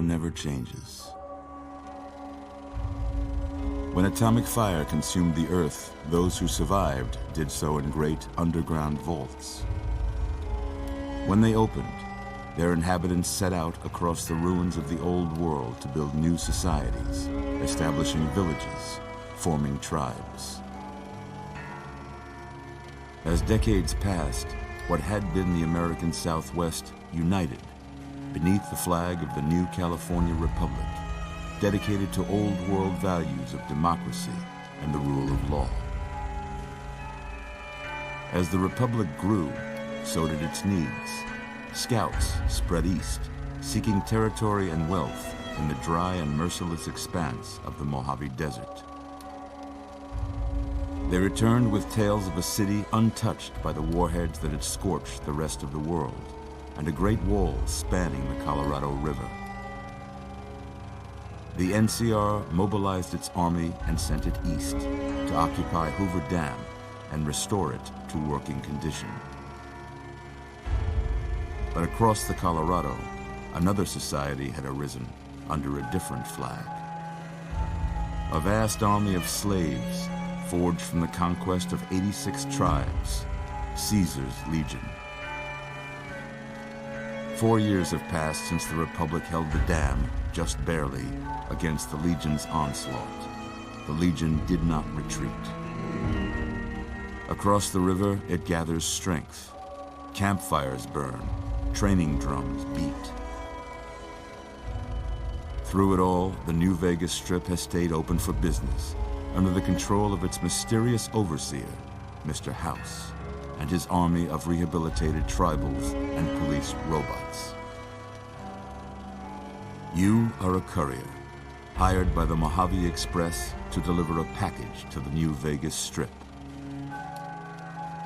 never changes. When atomic fire consumed the Earth, those who survived did so in great underground vaults. When they opened, their inhabitants set out across the ruins of the old world to build new societies, establishing villages, forming tribes. As decades passed, what had been the American Southwest united beneath the flag of the new California Republic, dedicated to old world values of democracy and the rule of law. As the Republic grew, so did its needs. Scouts spread east, seeking territory and wealth in the dry and merciless expanse of the Mojave Desert. They returned with tales of a city untouched by the warheads that had scorched the rest of the world, and a great wall spanning the Colorado River. The NCR mobilized its army and sent it east to occupy Hoover Dam and restore it to working condition. But across the Colorado, another society had arisen under a different flag. A vast army of slaves forged from the conquest of 86 tribes, Caesar's Legion. 4 years have passed since the Republic held the dam, just barely, against the Legion's onslaught. The Legion did not retreat. Across the river, it gathers strength. Campfires burn, training drums beat. Through it all, the New Vegas Strip has stayed open for business, under the control of its mysterious overseer, Mr. House, and his army of rehabilitated tribals and police robots. You are a courier, hired by the Mojave Express to deliver a package to the New Vegas Strip.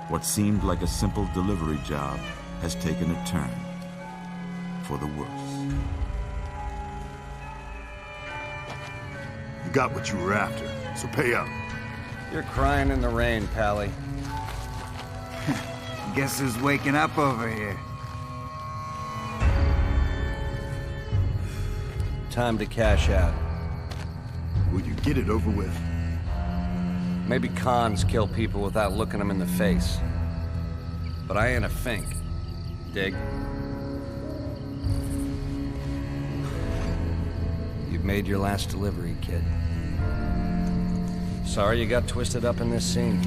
What seemed like a simple delivery job has taken a turn for the worse. You got what you were after, so pay up. You're crying in the rain, Pally. Guess who's waking up over here? Time to cash out. Will you get it over with? Maybe cons kill people without looking them in the face. But I ain't a fink. Dig? You've made your last delivery, kid. Sorry you got twisted up in this scene.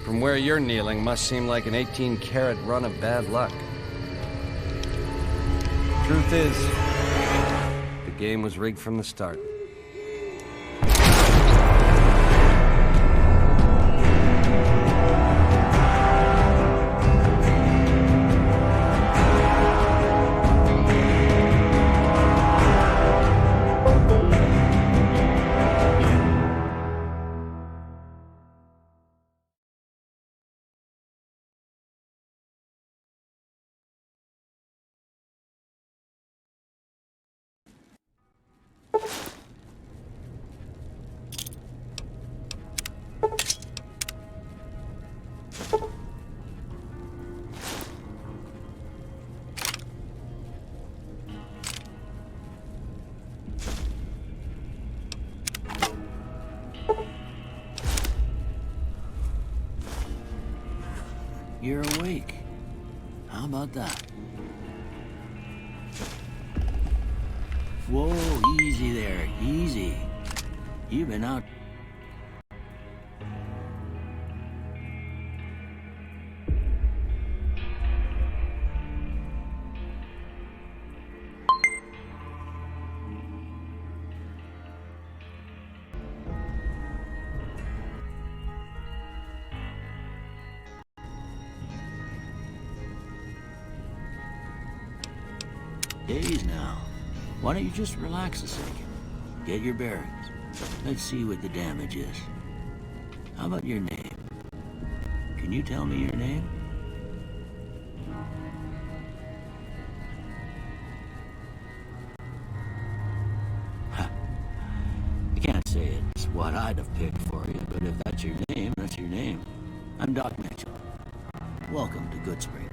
From where you're kneeling must seem like an 18-carat run of bad luck. Truth is, the game was rigged from the start. You're awake. How about that? Whoa, easy there, easy. You've been out... days now. Why don't you just relax a second? Get your bearings. Let's see what the damage is. How about your name? Can you tell me your name? Huh. I can't say it's what I'd have picked for you, but if that's your name, that's your name. I'm Doc Mitchell. Welcome to Goodsprings.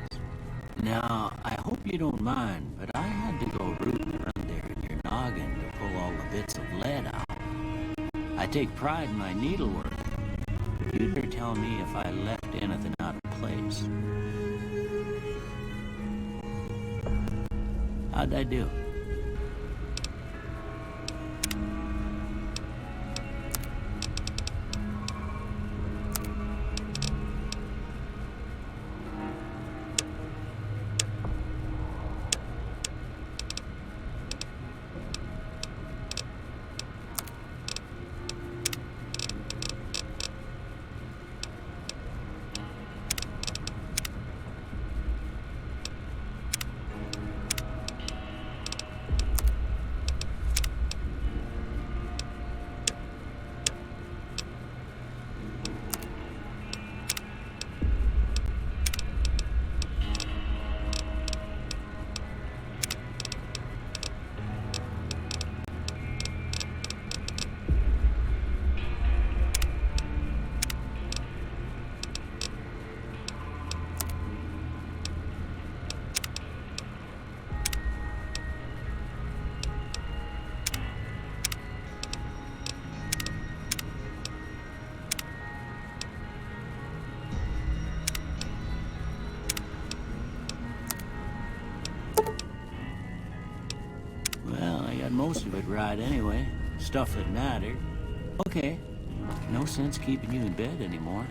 Now, I hope you don't mind, but I had to go rooting around there in your noggin to pull all the bits of lead out. I take pride in my needlework. You'd better tell me if I left anything out of place. How'd I do? Most of it right anyway. Stuff that mattered. Okay. No sense keeping you in bed anymore.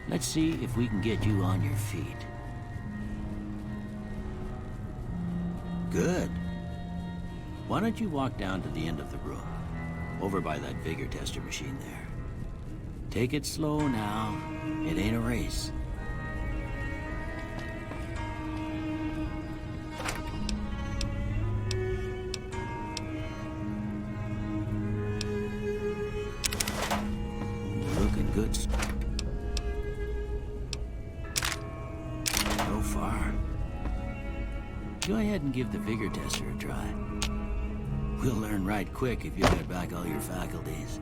Let's see if we can get you on your feet. Good. Why don't you walk down to the end of the room? Over by that vigor tester machine there. Take it slow now. It ain't a race. Good. So far. Go ahead and give the vigor tester a try. We'll learn right quick if you get back all your faculties.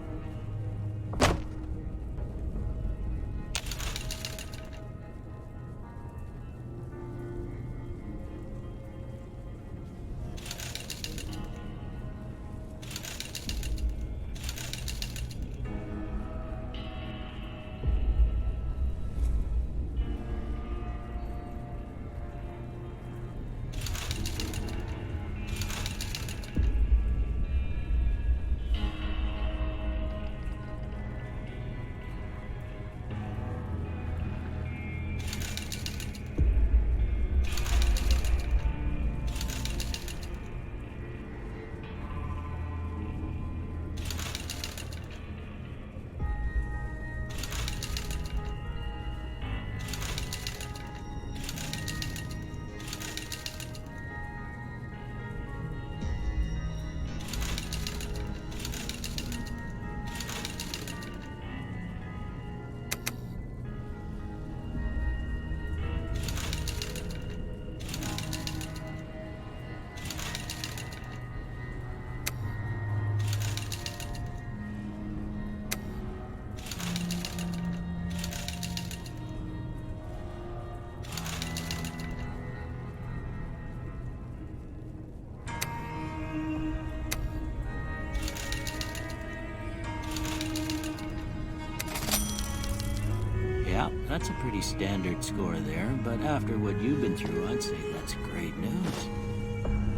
That's a pretty standard score there, but after what you've been through, I'd say that's great news.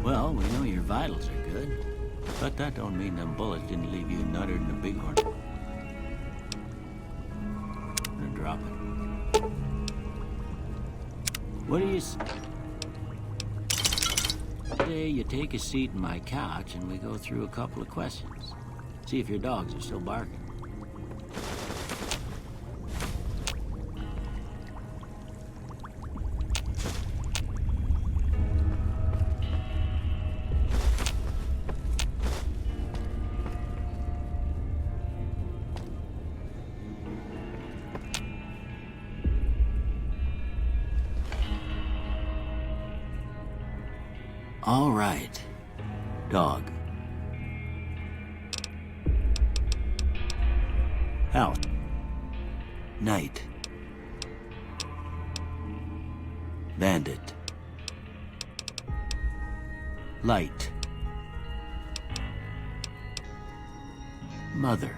Well, we know your vitals are good, but that don't mean them bullets didn't leave you nuttered in a bighorn. Now drop it. What do you say? Today you take a seat in my couch and we go through a couple of questions. See if your dogs are still barking. All right, dog. Out. Night. Bandit. Light. Mother.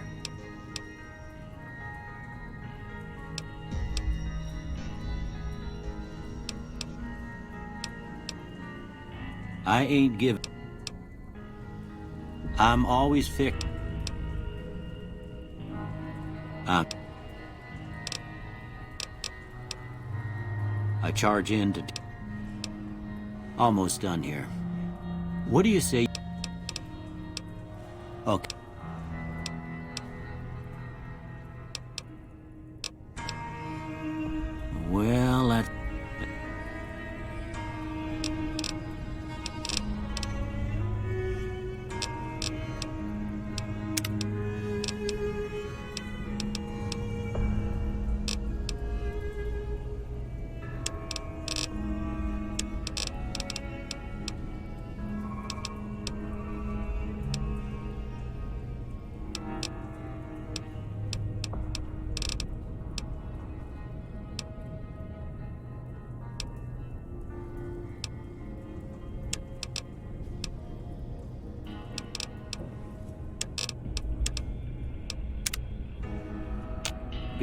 I ain't giving. I'm always I charge in to... Almost done here. What do you say? Okay. Well, that...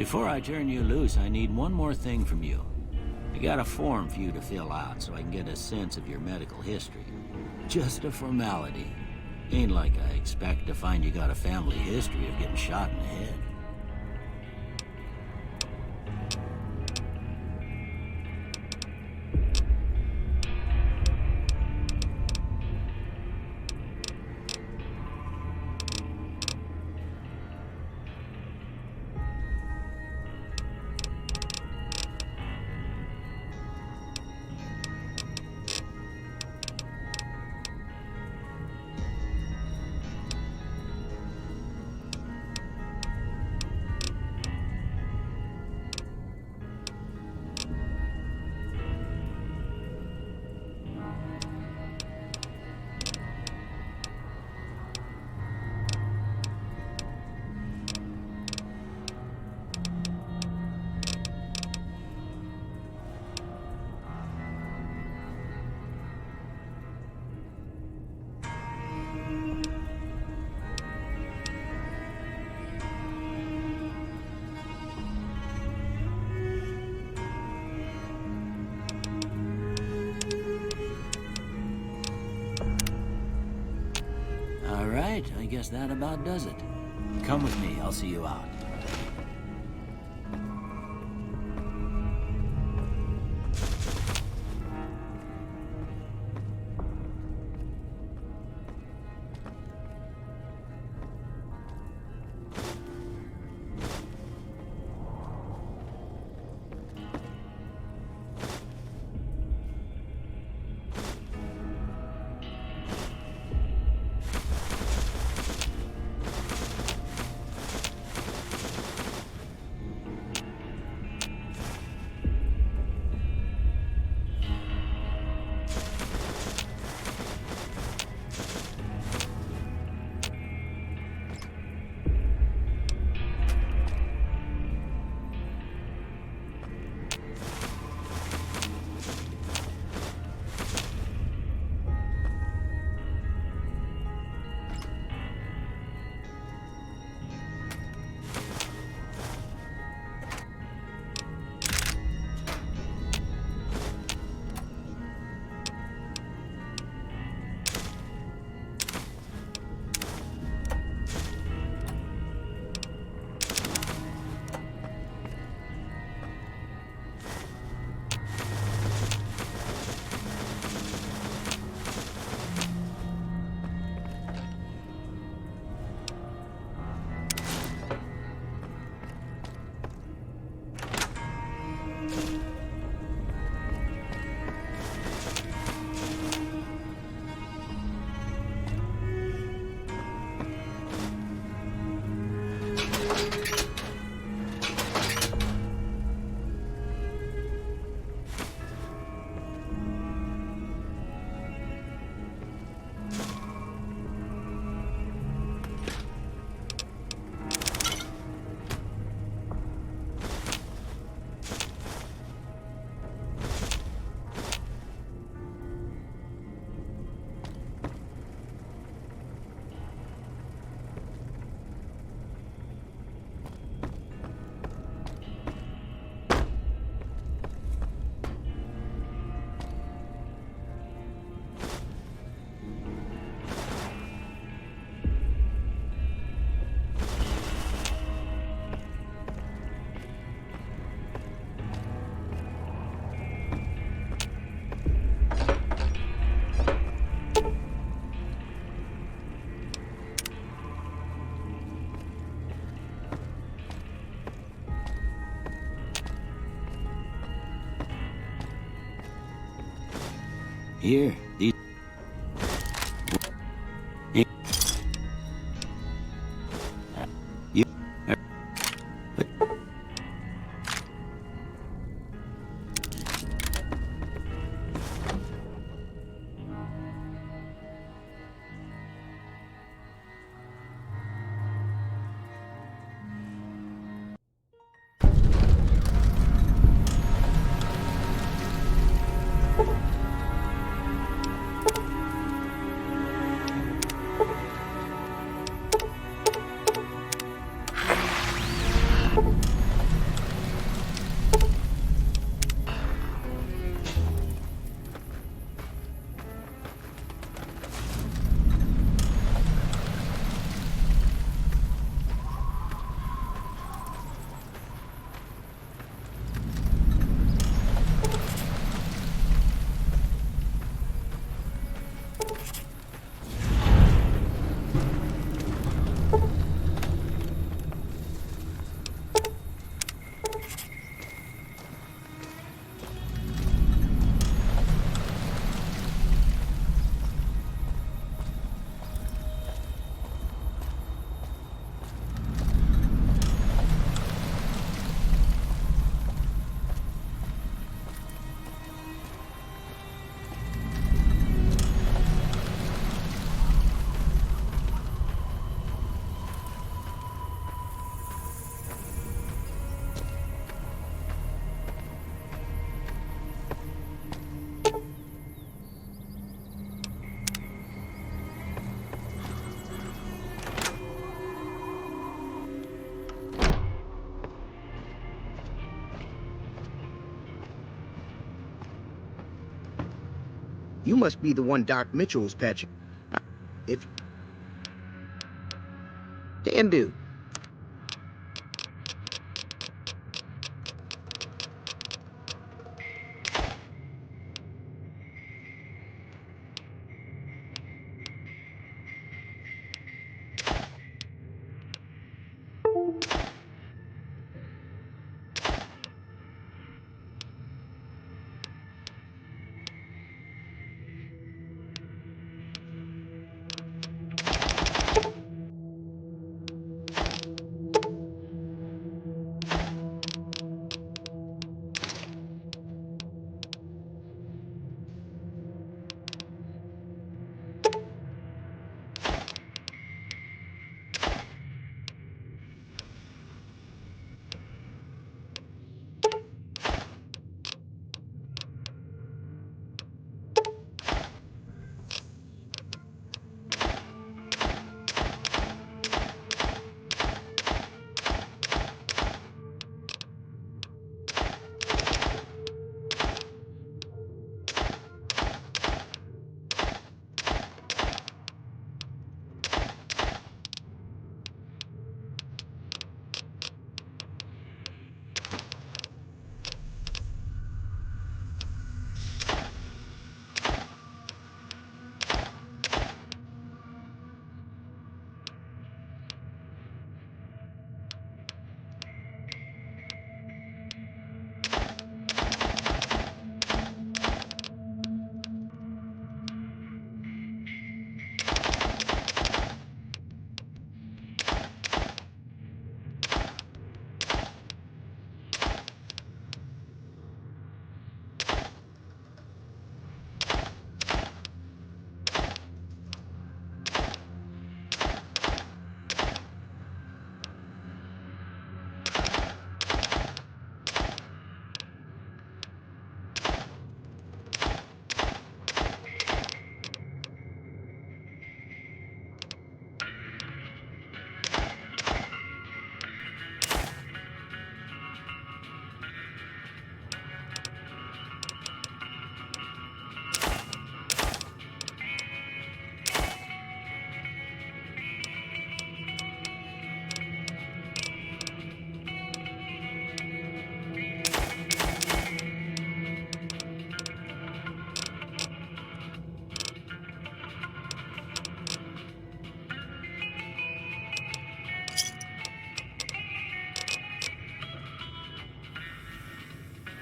Before I turn you loose, I need one more thing from you. I got a form for you to fill out so I can get a sense of your medical history. Just a formality. Ain't like I expect to find you got a family history of getting shot in the head. All right, I guess that about does it. Come with me, I'll see you out. Here, these... You... You must be the one Doc Mitchell was patching. If... Damn dude.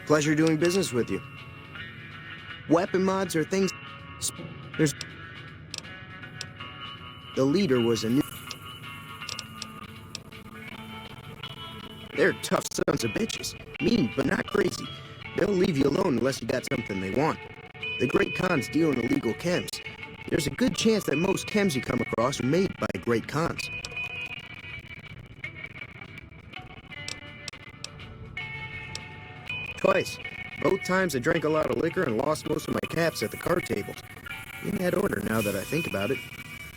Pleasure doing business with you. Weapon mods are things The leader was a new... They're tough sons of bitches. Mean, but not crazy. They'll leave you alone unless you got something they want. The Great Khans deal in illegal chems. There's a good chance that most chems you come across are made by Great Khans. Twice. Both times I drank a lot of liquor and lost most of my caps at the card tables. In that order, now that I think about it.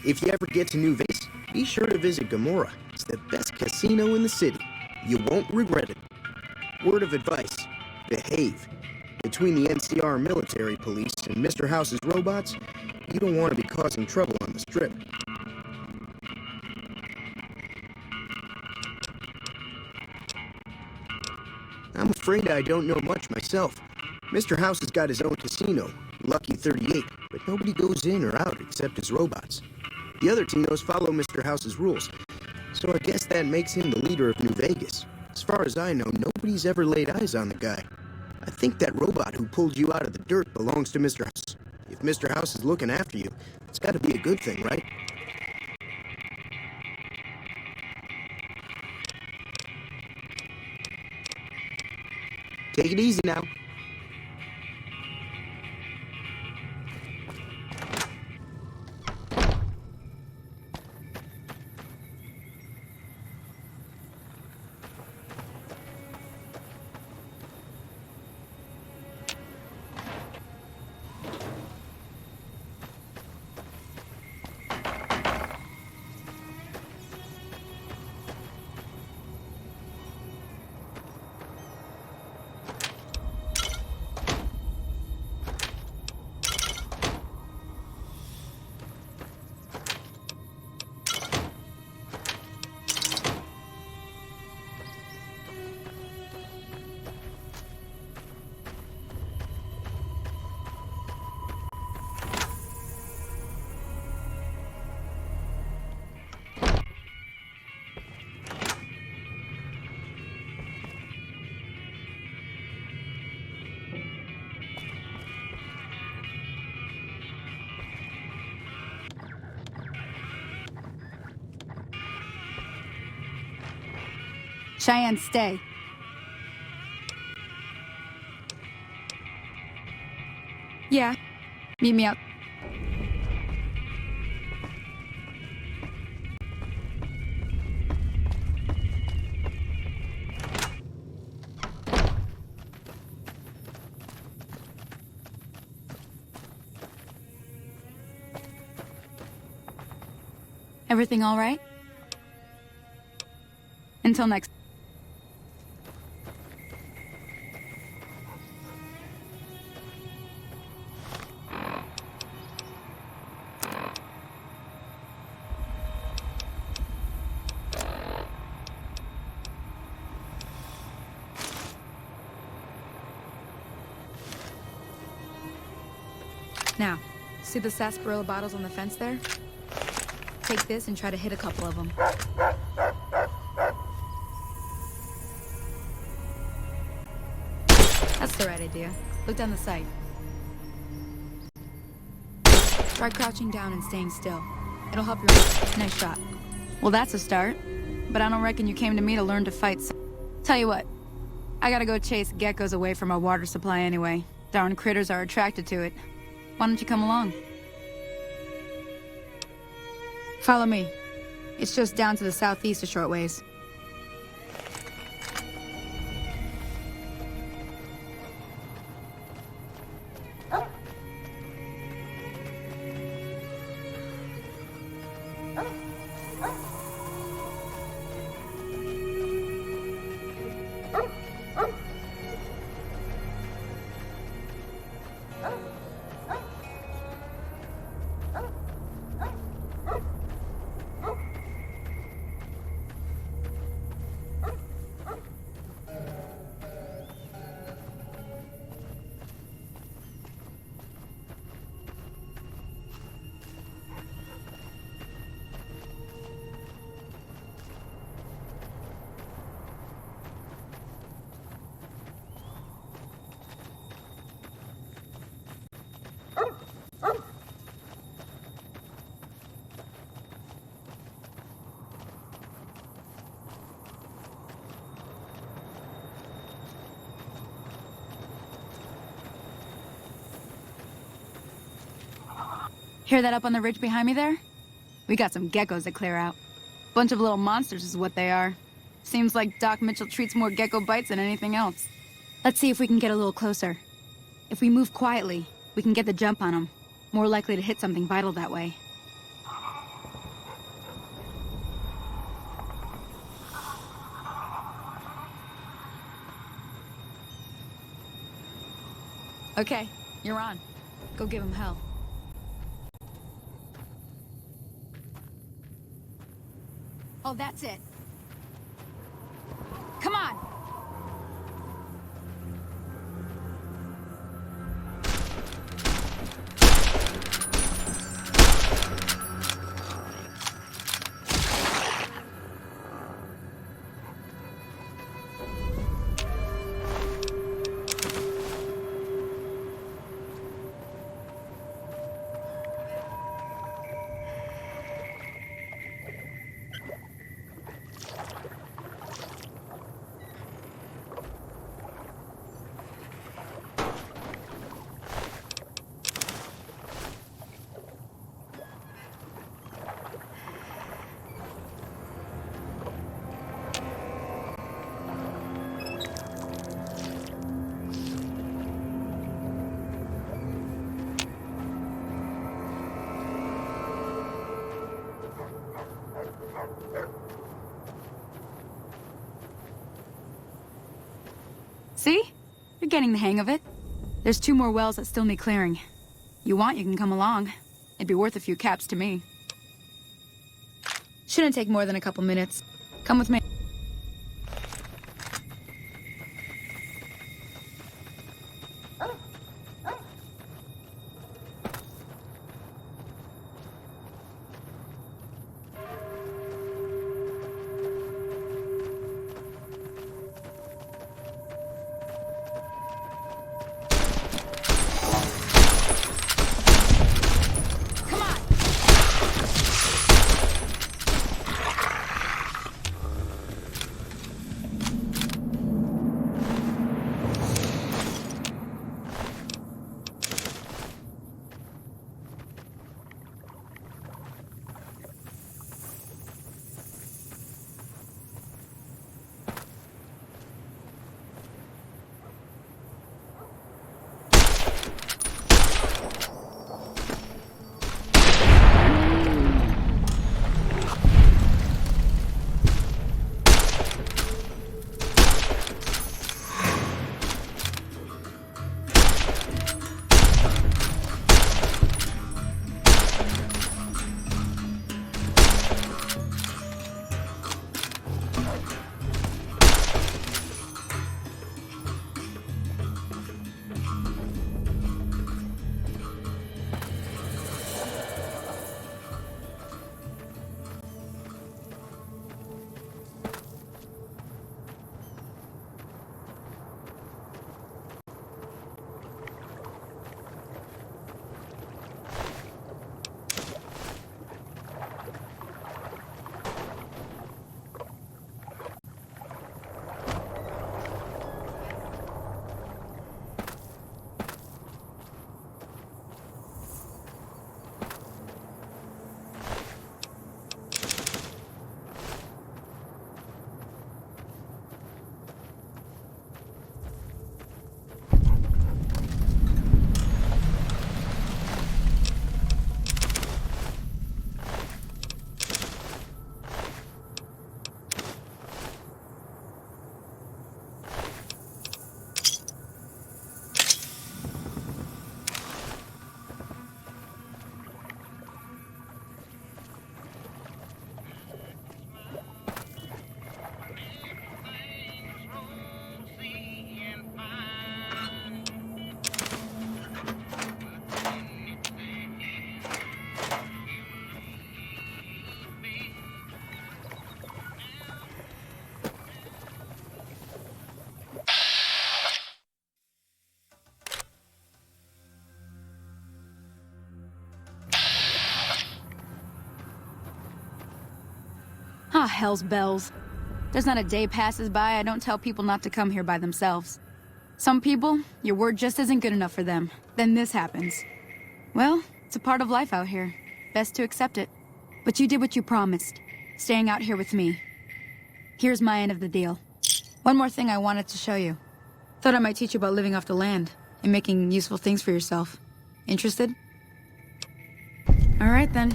If you ever get to New Vegas, be sure to visit Gamora. It's the best casino in the city. You won't regret it. Word of advice, behave. Between the NCR military police and Mr. House's robots, you don't want to be causing trouble on the Strip. I'm afraid I don't know much myself. Mr. House has got his own casino, Lucky 38, but nobody goes in or out except his robots. The other casinos follow Mr. House's rules, so I guess that makes him the leader of New Vegas. As far as I know, nobody's ever laid eyes on the guy. I think that robot who pulled you out of the dirt belongs to Mr. House. If Mr. House is looking after you, it's got to be a good thing, right? Take it easy now. Cheyenne, stay. Yeah. Meet me up. Everything all right? Until next. Now, see the sarsaparilla bottles on the fence there? Take this and try to hit a couple of them. That's the right idea. Look down the sight. Try crouching down and staying still. It'll help your... Nice shot. Well, that's a start. But I don't reckon you came to me to learn to fight. Tell you what. I gotta go chase geckos away from our water supply anyway. Darn critters are attracted to it. Why don't you come along? Follow me. It's just down to the southeast a short ways. Hear that up on the ridge behind me there? We got some geckos to clear out. Bunch of little monsters is what they are. Seems like Doc Mitchell treats more gecko bites than anything else. Let's see if we can get a little closer. If we move quietly, we can get the jump on them. More likely to hit something vital that way. Okay, you're on. Go give him hell. Oh, that's it. Come on! See? You're getting the hang of it. There's 2 more wells that still need clearing. You want, you can come along. It'd be worth a few caps to me. Shouldn't take more than a couple minutes. Come with me. Ah, hell's bells. There's not a day passes by I don't tell people not to come here by themselves. Some people, your word just isn't good enough for them. Then this happens. Well, It's a part of life out here. Best to accept it. But you did what you promised, staying out here with me. Here's my end of the deal. One more thing I wanted to show you. Thought I might teach you about living off the land and making useful things for yourself. Interested? Alright then.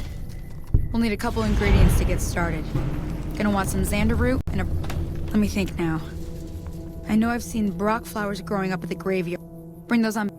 We'll need a couple ingredients to get started. Gonna want some xander root and a... Let me think now. I know I've seen Brock flowers growing up at the graveyard. Bring those on...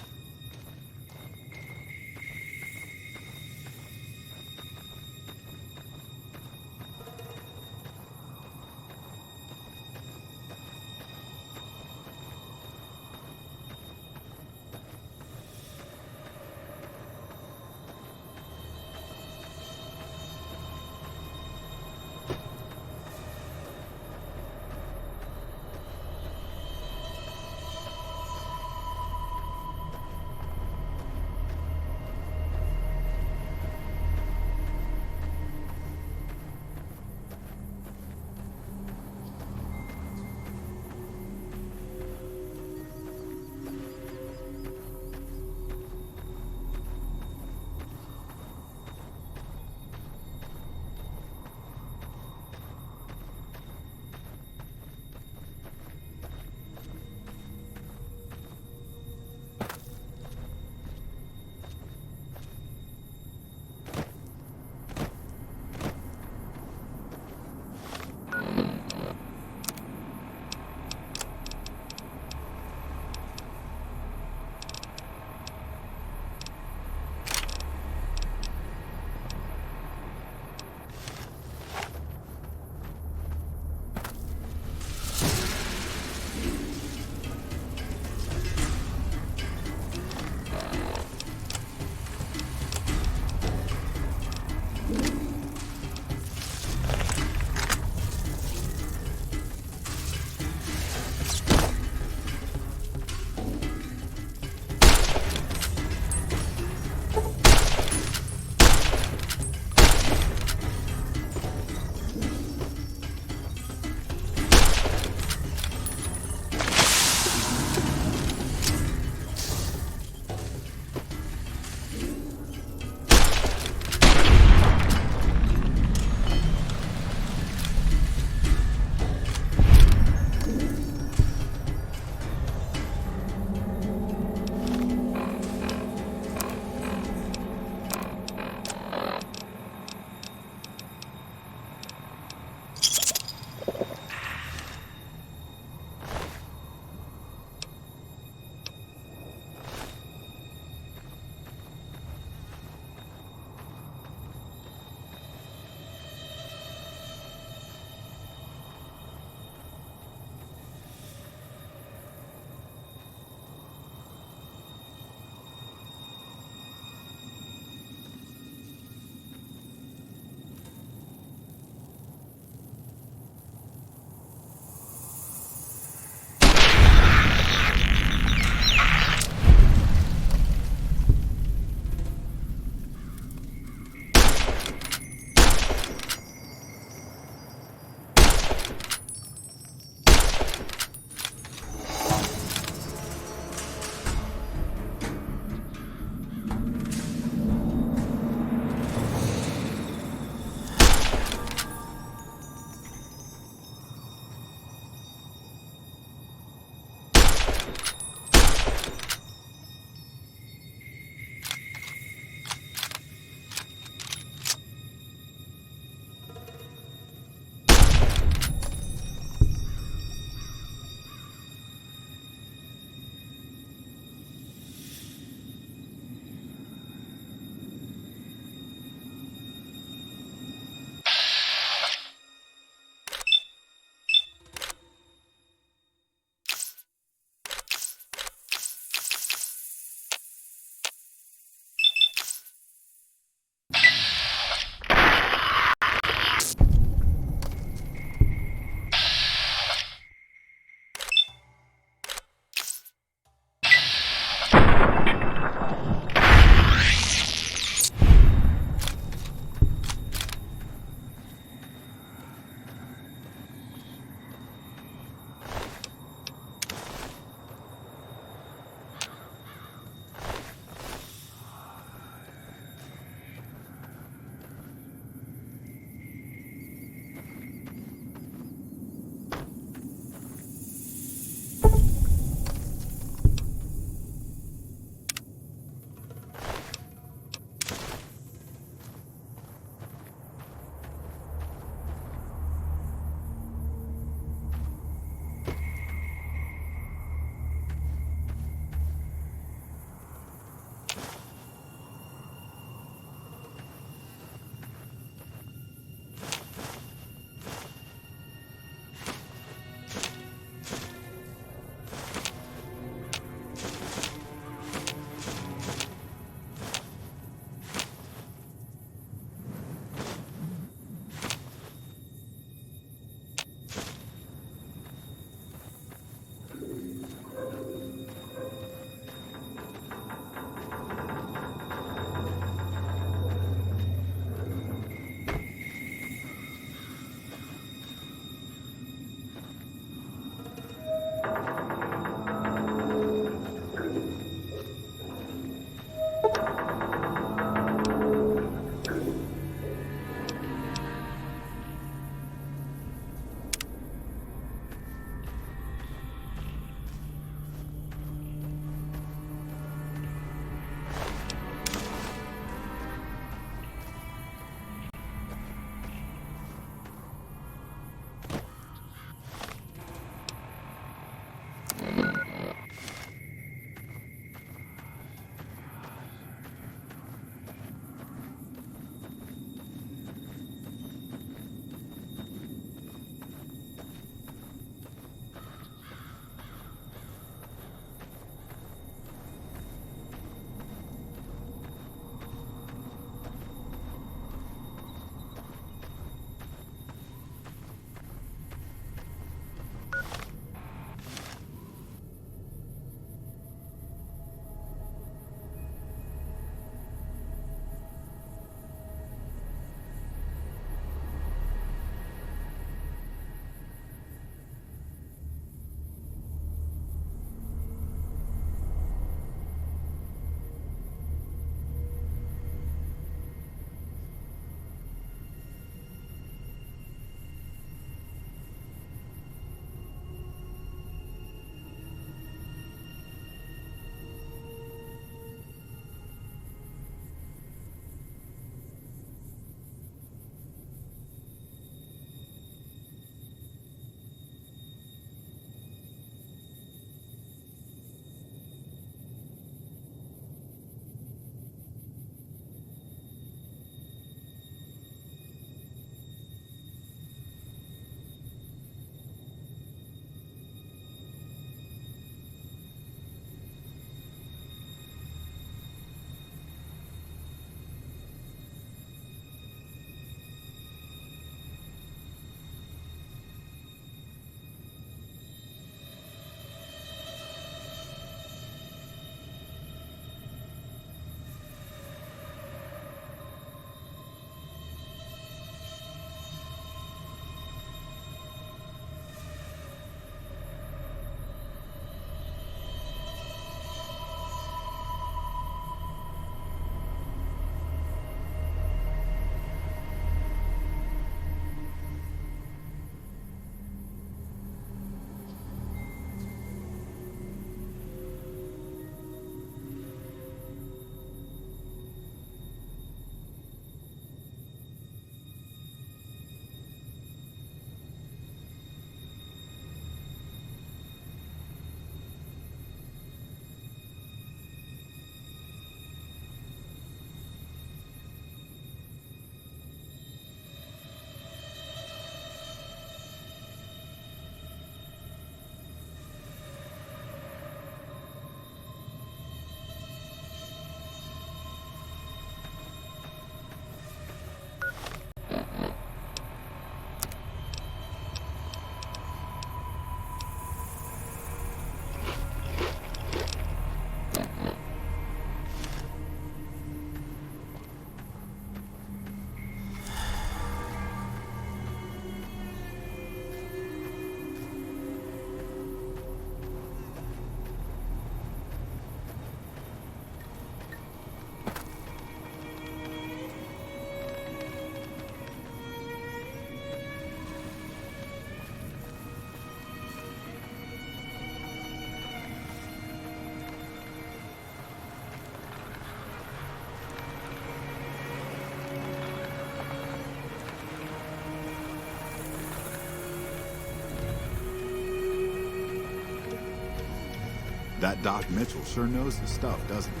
That Doc Mitchell sure knows his stuff, doesn't he?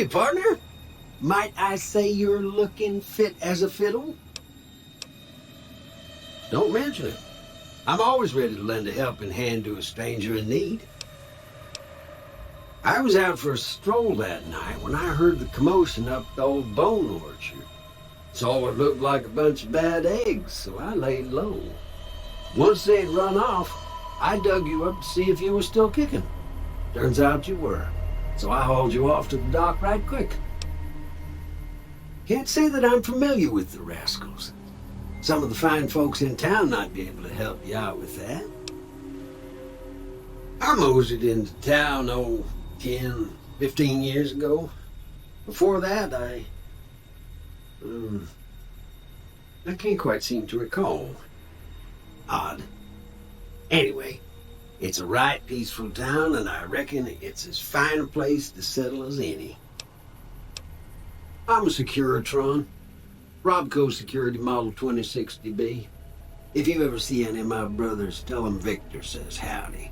Howdy, partner. Might I say you're looking fit as a fiddle? Don't mention it. I'm always ready to lend a helping hand to a stranger in need. I was out for a stroll that night when I heard the commotion up the old bone orchard. Saw what looked like a bunch of bad eggs, so I laid low. Once they'd run off, I dug you up to see if you were still kicking. Turns out you were, so I hauled you off to the dock right quick. Can't say that I'm familiar with the rascals. Some of the fine folks in town might be able to help you out with that. I moseyed into town, 10, 15 years ago. Before that, I can't quite seem to recall. Odd. Anyway, it's a right peaceful town, and I reckon it's as fine a place to settle as any. I'm a Securitron. Robco Security Model 2060B. If you ever see any of my brothers, tell them Victor says howdy.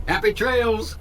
Happy trails!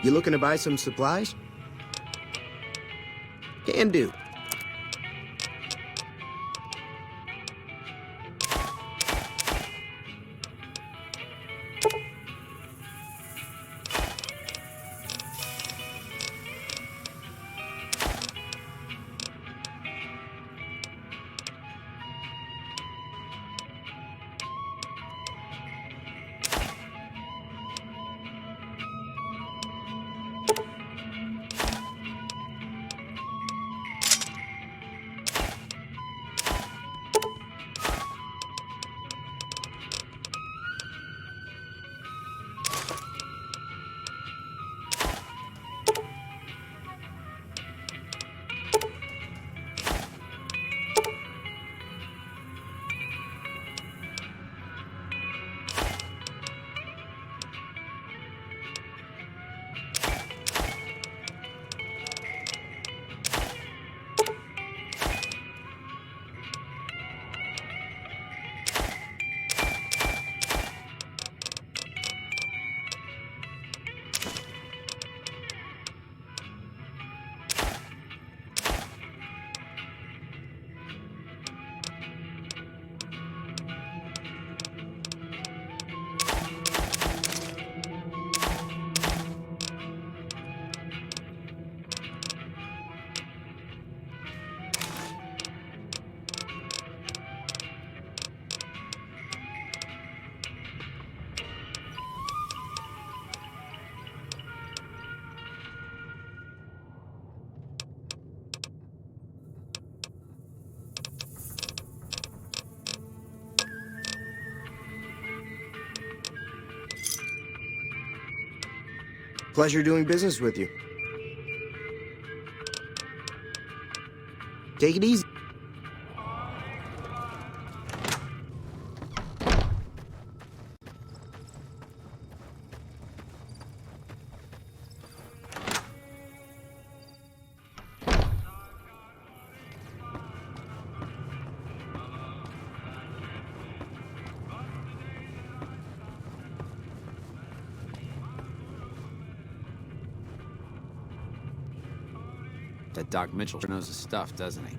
You looking to buy some supplies? Can do. Pleasure doing business with you. Take it easy. That Doc Mitchell sure knows his stuff, doesn't he?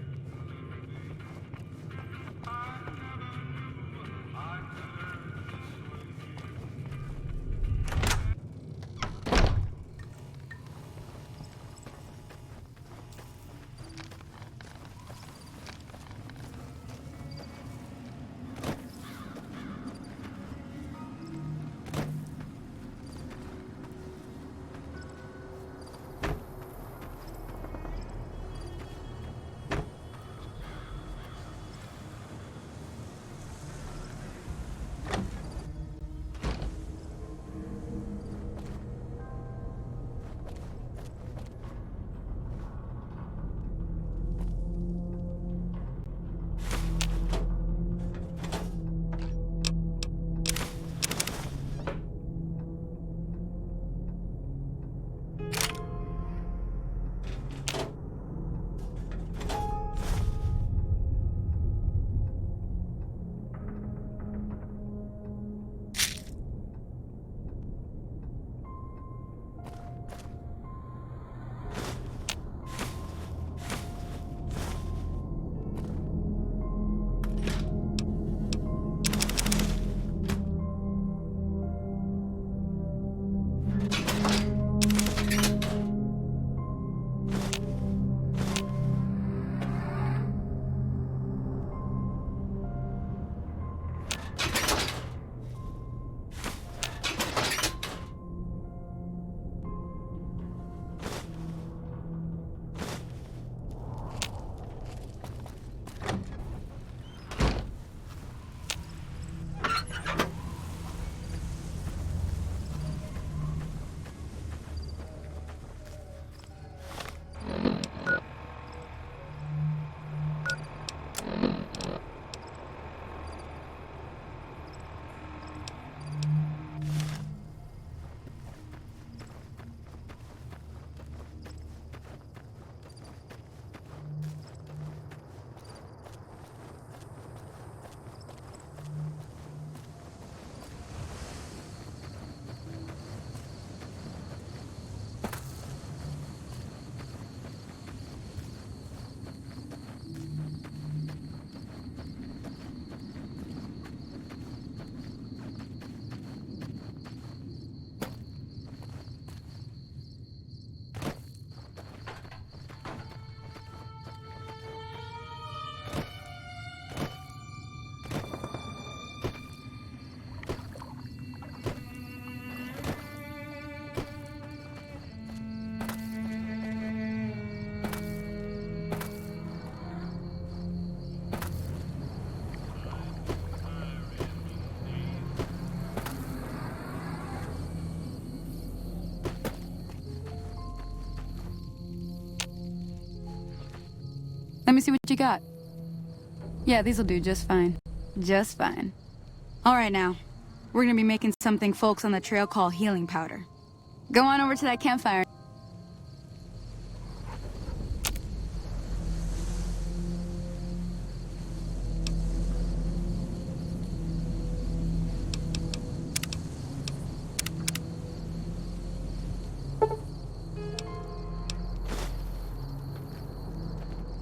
Let me see what you got. Yeah, these'll do just fine. Just fine. Alright now. We're gonna be making something folks on the trail call healing powder. Go on over to that campfire.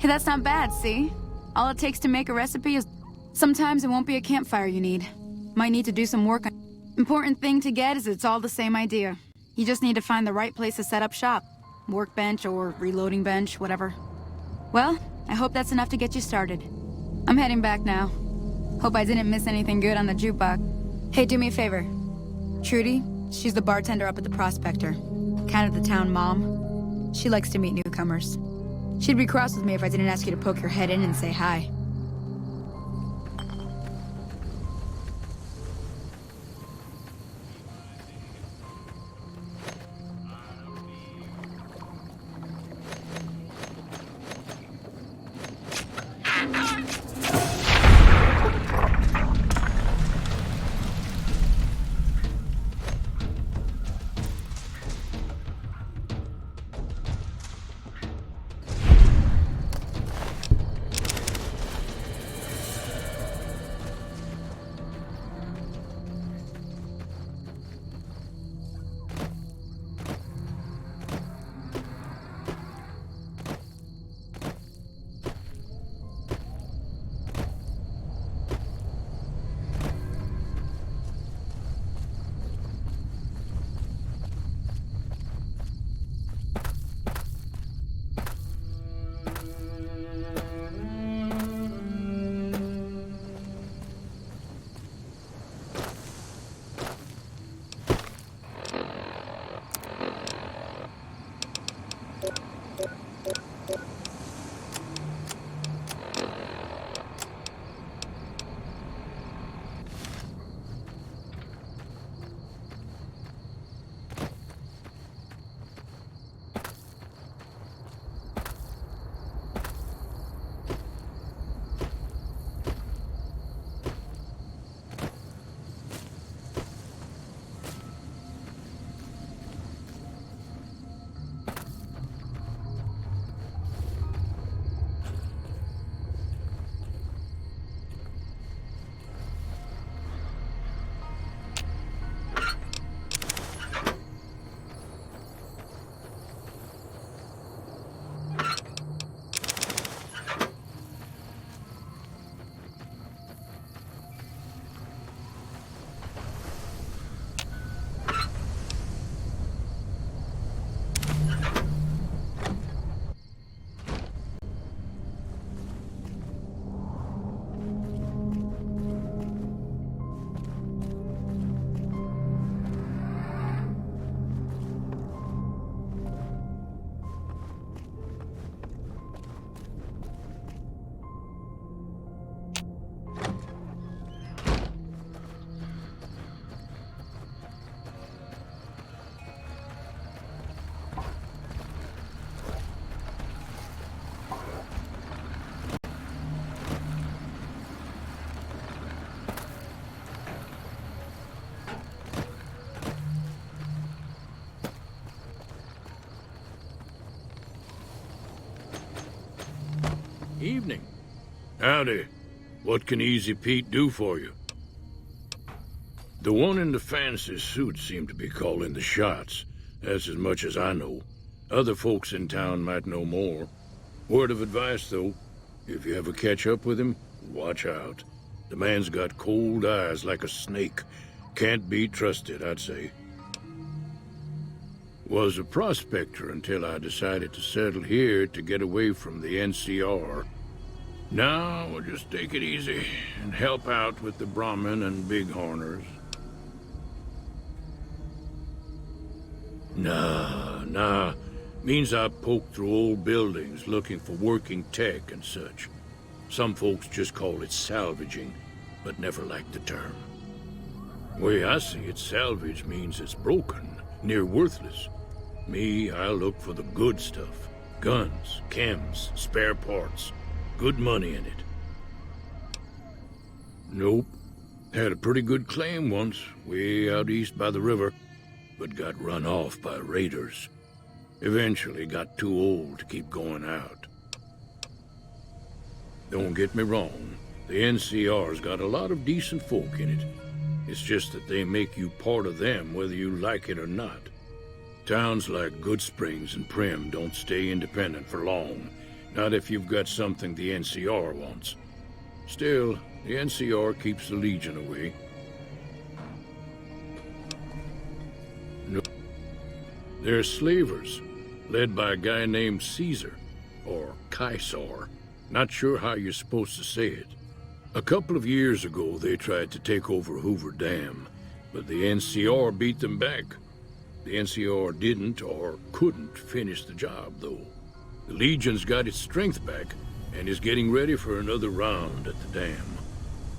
Hey, that's not bad, see? All it takes to make a recipe is... Sometimes it won't be a campfire you need. Might need to do some work on... Important thing to get is it's all the same idea. You just need to find the right place to set up shop. Workbench or reloading bench, whatever. Well, I hope that's enough to get you started. I'm heading back now. Hope I didn't miss anything good on the jukebox. Hey, do me a favor. Trudy, she's the bartender up at the Prospector. Kind of the town mom. She likes to meet newcomers. She'd be cross with me if I didn't ask you to poke your head in and say hi. evening. Howdy. What can Easy Pete do for you? The one in the fancy suit seemed to be calling the shots. That's as much as I know. Other folks in town might know more. Word of advice, though. If you ever catch up with him, watch out. The man's got cold eyes like a snake. Can't be trusted, I'd say. Was a prospector until I decided to settle here to get away from the NCR. Now, we'll just take it easy and help out with the Brahmin and Bighorners. Nah. Means I poke through old buildings looking for working tech and such. Some folks just call it salvaging, but never liked the term. Way I see it, salvage means it's broken, near worthless. Me, I look for the good stuff. Guns, chems, spare parts. Good money in it. Nope. Had a pretty good claim once, way out east by the river, but got run off by raiders. Eventually got too old to keep going out. Don't get me wrong, the NCR's got a lot of decent folk in it. It's just that they make you part of them whether you like it or not. Towns like Goodsprings and Primm don't stay independent for long, not if you've got something the NCR wants. Still, the NCR keeps the Legion away. No. They're slavers, led by a guy named Caesar, or Caesar. Not sure how you're supposed to say it. A couple of years ago, they tried to take over Hoover Dam, but the NCR beat them back. The NCR didn't or couldn't finish the job, though. The Legion's got its strength back and is getting ready for another round at the dam.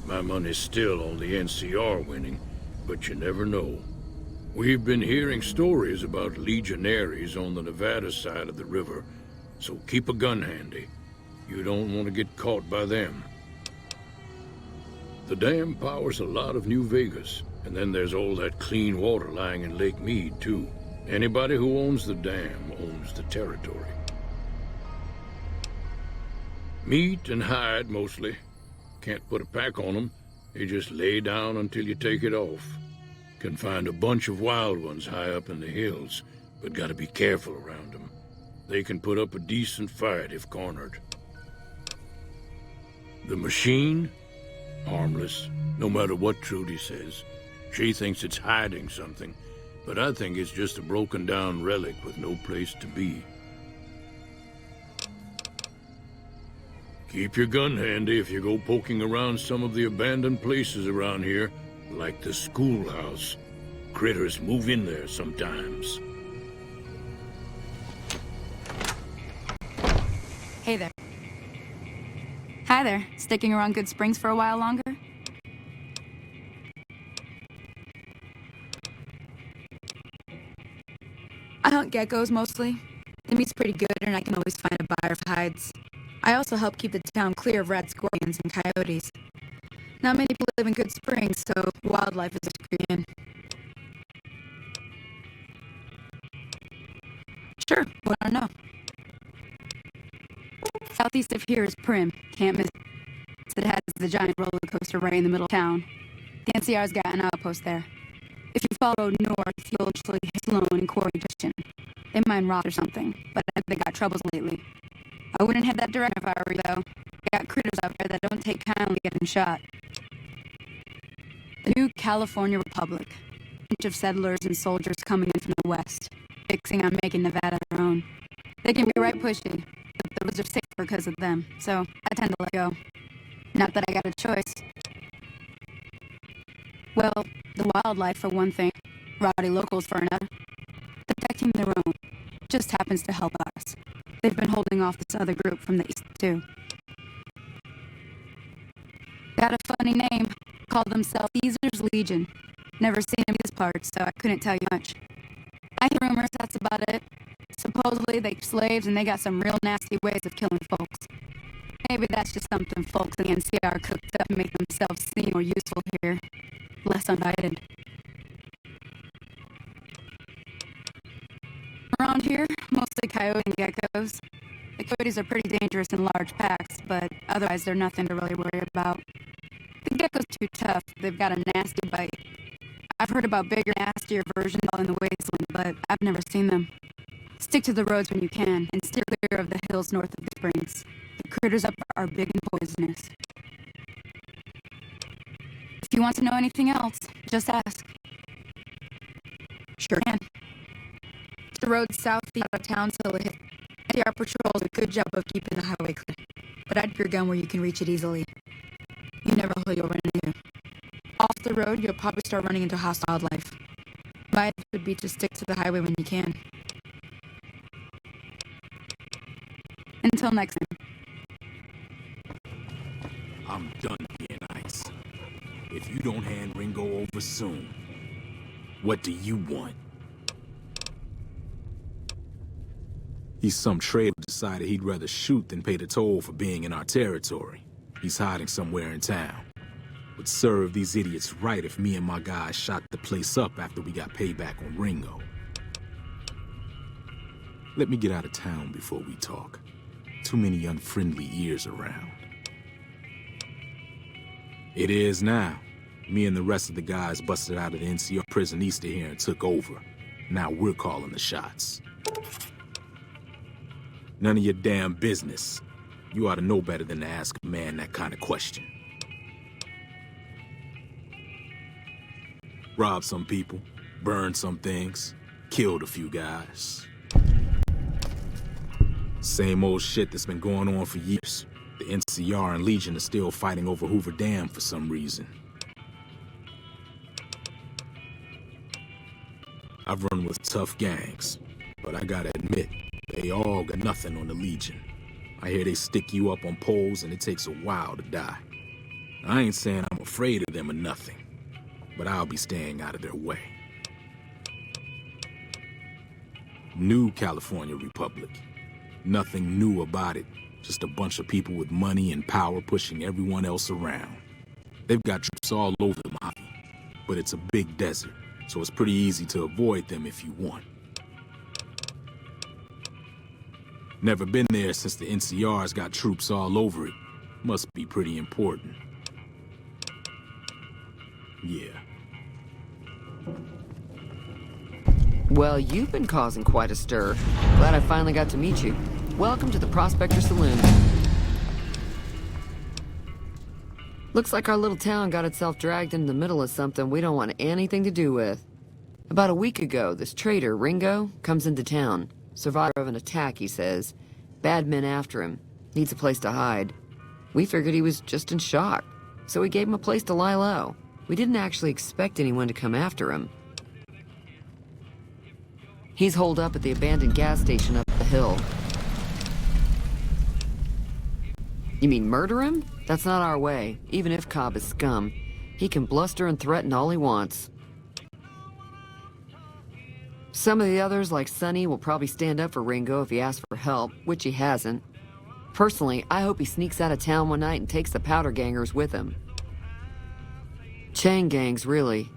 My money's still on the NCR winning, but you never know. We've been hearing stories about legionaries on the Nevada side of the river, so keep a gun handy. You don't want to get caught by them. The dam powers a lot of New Vegas, and then there's all that clean water lying in Lake Mead, too. Anybody who owns the dam owns the territory. Meat and hide, mostly. Can't put a pack on them. They just lay down until you take it off. Can find a bunch of wild ones high up in the hills, but gotta be careful around them. They can put up a decent fight if cornered. The machine? Harmless, no matter what Trudy says. She thinks it's hiding something, but I think it's just a broken-down relic with no place to be. Keep your gun handy if you go poking around some of the abandoned places around here, like the schoolhouse. Critters move in there sometimes. Hey there. Hi there. Sticking around Goodsprings for a while longer? I hunt geckos mostly. The meat's pretty good and I can always find a buyer for hides. I also help keep the town clear of rat scorpions and coyotes. Not many people live in Goodsprings, so wildlife is creeping in. Sure, what do I know? Southeast of here is Primm. Can't miss it. It has the giant roller coaster right in the middle of town. The NCR's got an outpost there. If you follow north, you'll actually hit Sloan and Quarry Junction. They mine rock or something, but I think they got troubles lately. I wouldn't head that direction if I were you, though. They got critters out there that don't take kindly getting shot. The new California Republic. A bunch of settlers and soldiers coming in from the west, fixing on making Nevada their own. They can be right pushy, but the roads are safer because of them, so I tend to let go. Not that I got a choice. Well, the wildlife for one thing, rowdy locals for another. Protecting their own just happens to help us. They've been holding off this other group from the east, too. Got a funny name. Call themselves Caesar's Legion. Never seen them in these parts, so I couldn't tell you much. I hear rumors, that's about it. Supposedly they slaves and they got some real nasty ways of killing folks. Maybe that's just something folks in the NCR cooked up to make themselves seem more useful here. Less invited. Around here, mostly coyote and geckos. The coyotes are pretty dangerous in large packs, but otherwise they're nothing to really worry about. The gecko's too tough. They've got a nasty bite. I've heard about bigger, nastier versions out in the wasteland, but I've never seen them. Stick to the roads when you can, and steer clear of the hills north of the springs. The critters up are big and poisonous. If you want to know anything else, just ask. Sure can. The road south out of town till it hits. NCR Patrol does a good job of keeping the highway clear, but I'd your gun where you can reach it easily. You never know who you'll run into. Off the road, you'll probably start running into hostile wildlife. My advice would be to stick to the highway when you can. Until next time. I'm done being nice. If you don't hand Ringo over soon, what do you want? He's some trader who decided he'd rather shoot than pay the toll for being in our territory. He's hiding somewhere in town. Would serve these idiots right if me and my guys shot the place up after we got payback on Ringo. Let me get out of town before we talk. Too many unfriendly ears around. It is now. Me and the rest of the guys busted out of the NCR prison east of here and took over. Now we're calling the shots. None of your damn business. You ought to know better than to ask a man that kind of question. Robbed some people, burned some things, killed a few guys. Same old shit that's been going on for years. The NCR and Legion are still fighting over Hoover Dam for some reason. I've run with tough gangs, but I gotta admit, they all got nothing on the Legion. I hear they stick you up on poles and it takes a while to die. I ain't saying I'm afraid of them or nothing, but I'll be staying out of their way. New California Republic. Nothing new about it, just a bunch of people with money and power pushing everyone else around. They've got troops all over the Mojave, but it's a big desert, so it's pretty easy to avoid them if you want. Never been there since the NCR's got troops all over it. Must be pretty important. Yeah. Well, you've been causing quite a stir. Glad I finally got to meet you. Welcome to the Prospector Saloon. Looks like our little town got itself dragged into the middle of something we don't want anything to do with. About a week ago, this trader, Ringo, comes into town. Survivor of an attack, he says. Bad men after him. Needs a place to hide. We figured he was just in shock, so we gave him a place to lie low. We didn't actually expect anyone to come after him. He's holed up at the abandoned gas station up the hill. You mean murder him? That's not our way, even if Cobb is scum. He can bluster and threaten all he wants. Some of the others, like Sonny, will probably stand up for Ringo if he asks for help, which he hasn't. Personally, I hope he sneaks out of town one night and takes the powder gangers with him. Chain gangs, really.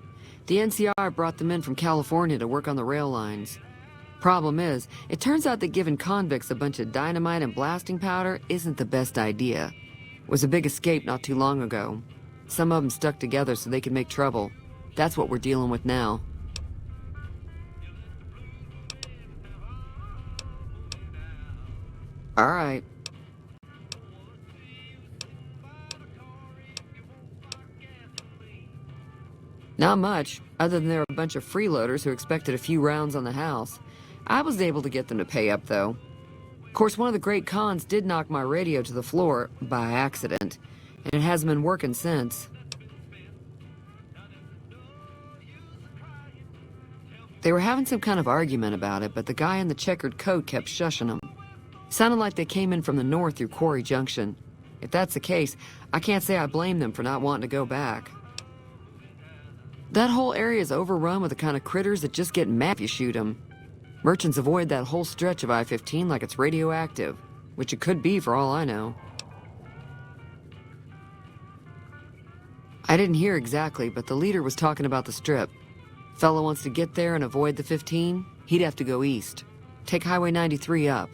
The NCR brought them in from California to work on the rail lines. Problem is, it turns out that giving convicts a bunch of dynamite and blasting powder isn't the best idea. It was a big escape not too long ago. Some of them stuck together so they could make trouble. That's what we're dealing with now. All right. Not much, other than there were a bunch of freeloaders who expected a few rounds on the house. I was able to get them to pay up, though. Of course, one of the great cons did knock my radio to the floor by accident, and it hasn't been working since. They were having some kind of argument about it, but the guy in the checkered coat kept shushing them. Sounded like they came in from the north through Quarry Junction. If that's the case, I can't say I blame them for not wanting to go back. That whole area is overrun with the kind of critters that just get mad if you shoot them. Merchants avoid that whole stretch of I-15 like it's radioactive, which it could be for all I know. I didn't hear exactly, but the leader was talking about the strip. Fellow wants to get there and avoid the 15, he'd have to go east. Take Highway 93 up.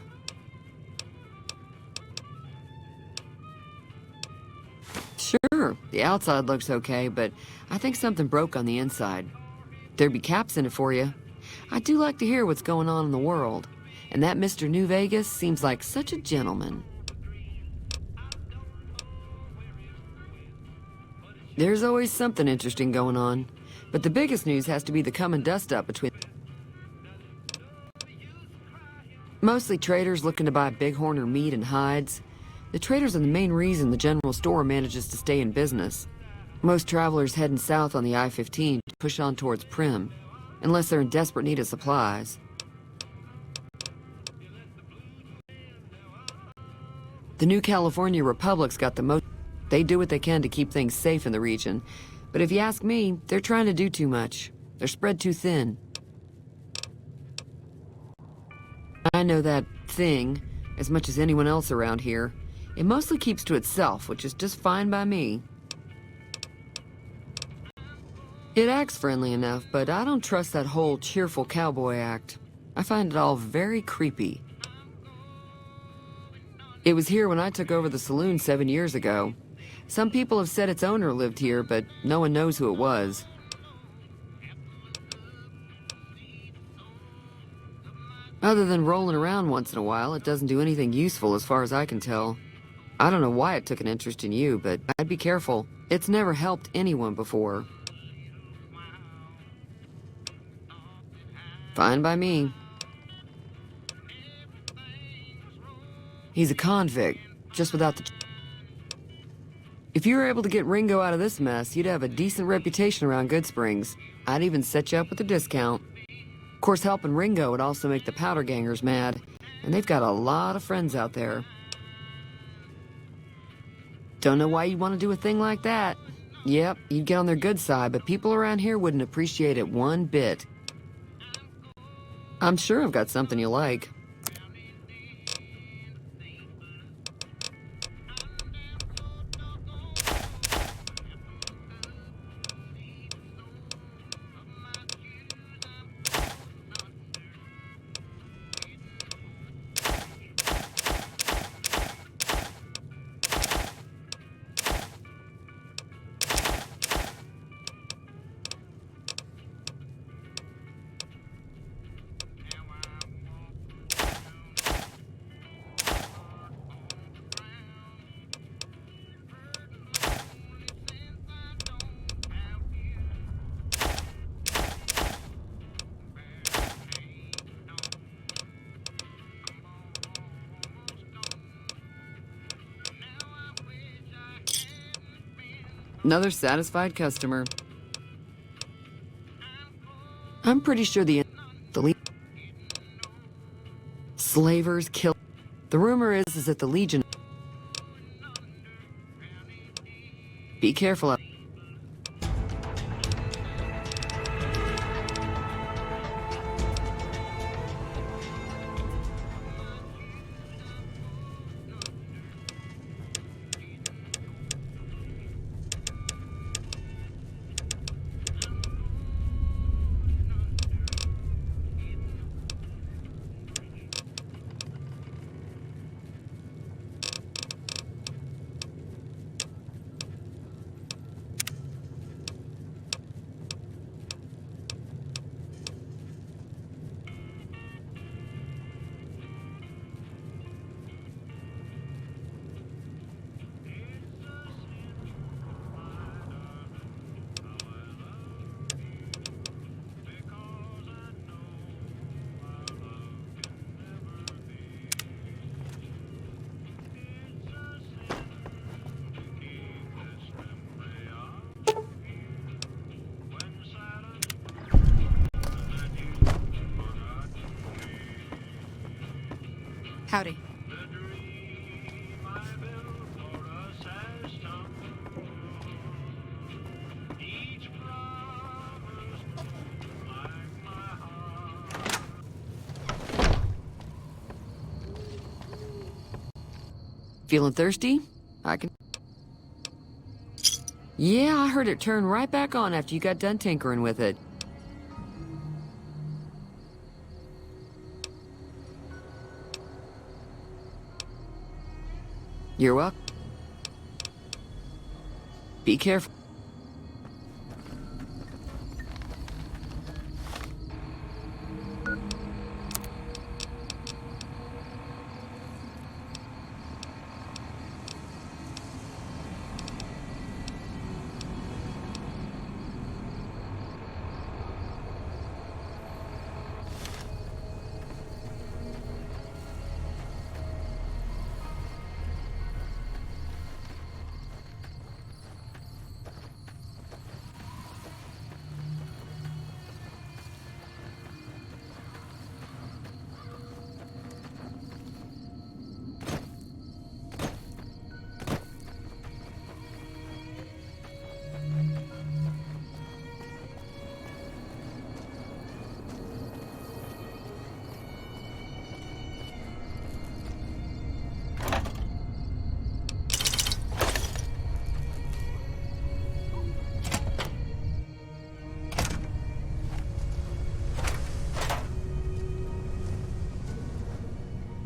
The outside looks okay, but I think something broke on the inside. There'd be caps in it for you. I do like to hear what's going on in the world, and that Mr. New Vegas seems like such a gentleman. There's always something interesting going on, but the biggest news has to be the coming dust-up between... Mostly traders looking to buy bighorner meat and hides. The traders are the main reason the general store manages to stay in business. Most travelers heading south on the I-15 push on towards Primm, unless they're in desperate need of supplies. The New California Republic's got the most... They do what they can to keep things safe in the region, but if you ask me, they're trying to do too much. They're spread too thin. I know that thing as much as anyone else around here. It mostly keeps to itself, which is just fine by me. It acts friendly enough, but I don't trust that whole cheerful cowboy act. I find it all very creepy. It was here when I took over the saloon 7 years ago. Some people have said its owner lived here, but no one knows who it was. Other than rolling around once in a while, it doesn't do anything useful as far as I can tell. I don't know why it took an interest in you, but I'd be careful. It's never helped anyone before. Fine by me. He's a convict, just without the... If you were able to get Ringo out of this mess, you'd have a decent reputation around Goodsprings. I'd even set you up with a discount. Of course, helping Ringo would also make the powder gangers mad, and they've got a lot of friends out there. Don't know why you want to do a thing like that. Yep, you'd get on their good side, but people around here wouldn't appreciate it one bit. I'm sure I've got something you like. Another satisfied customer. I'm pretty sure the slavers kill. The rumor is that the Legion. Be careful out. Howdy. Feeling thirsty? I can... Yeah, I heard it turn right back on after you got done tinkering with it. You're welcome. Be careful.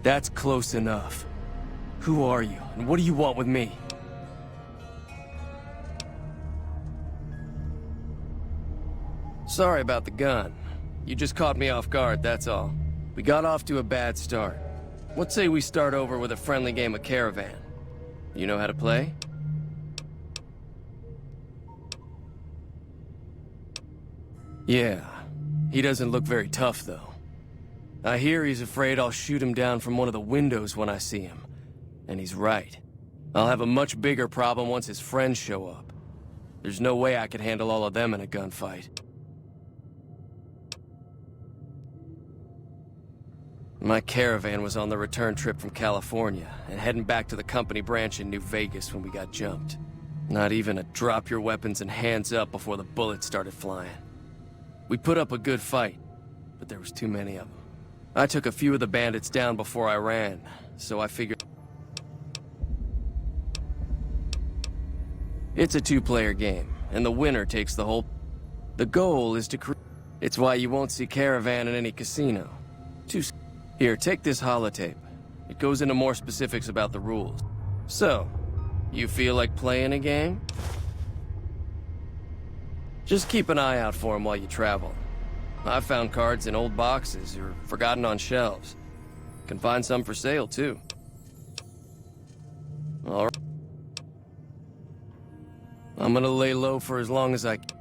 That's close enough. Who are you, and what do you want with me? Sorry about the gun. You just caught me off guard, that's all. We got off to a bad start. Let's say we start over with a friendly game of Caravan. You know how to play? Yeah. He doesn't look very tough, though. I hear he's afraid I'll shoot him down from one of the windows when I see him. And he's right. I'll have a much bigger problem once his friends show up. There's no way I could handle all of them in a gunfight. My Caravan was on the return trip from California and heading back to the company branch in New Vegas when we got jumped. Not even a drop your weapons and hands up before the bullets started flying. We put up a good fight, but there was too many of them. I took a few of the bandits down before I ran, so I figured... It's a two-player game, and the winner takes the whole... The goal is to create... It's why you won't see Caravan in any casino. Here, take this holotape. It goes into more specifics about the rules. So, you feel like playing a game? Just keep an eye out for them while you travel. I've found cards in old boxes or forgotten on shelves. Can find some for sale, too. All right. I'm gonna lay low for as long as I can.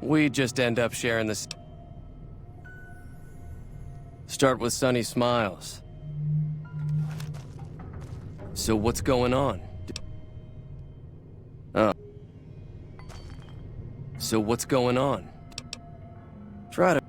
We just end up sharing this. Start with Sunny Smiles. So what's going on? So what's going on? Try to...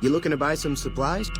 You looking to buy some supplies?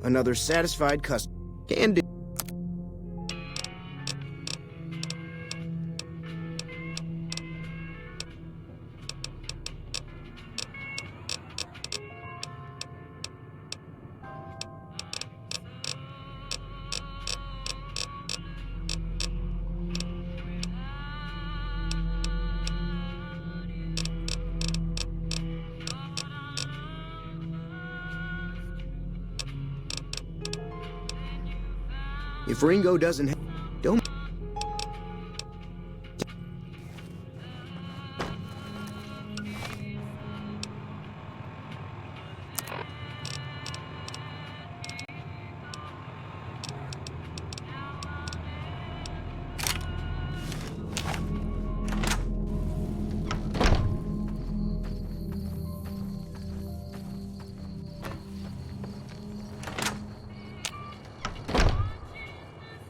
Another satisfied customer. Can do. If Ringo doesn't don't...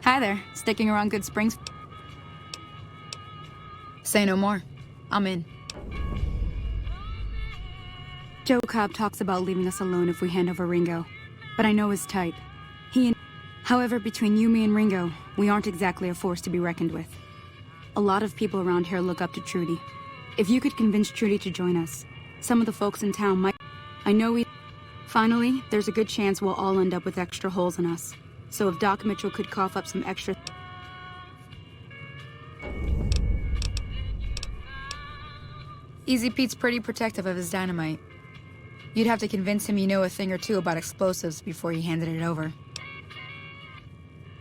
Hi there. Sticking around Good Springs? Say no more. I'm in. Joe Cobb talks about leaving us alone if we hand over Ringo, but I know his type. However, between you, me, and Ringo, we aren't exactly a force to be reckoned with. A lot of people around here look up to Trudy. If you could convince Trudy to join us, some of the folks in town might... I know we... Finally, there's a good chance we'll all end up with extra holes in us. So if Doc Mitchell could cough up some extra... Easy Pete's pretty protective of his dynamite. You'd have to convince him you know a thing or two about explosives before you handed it over.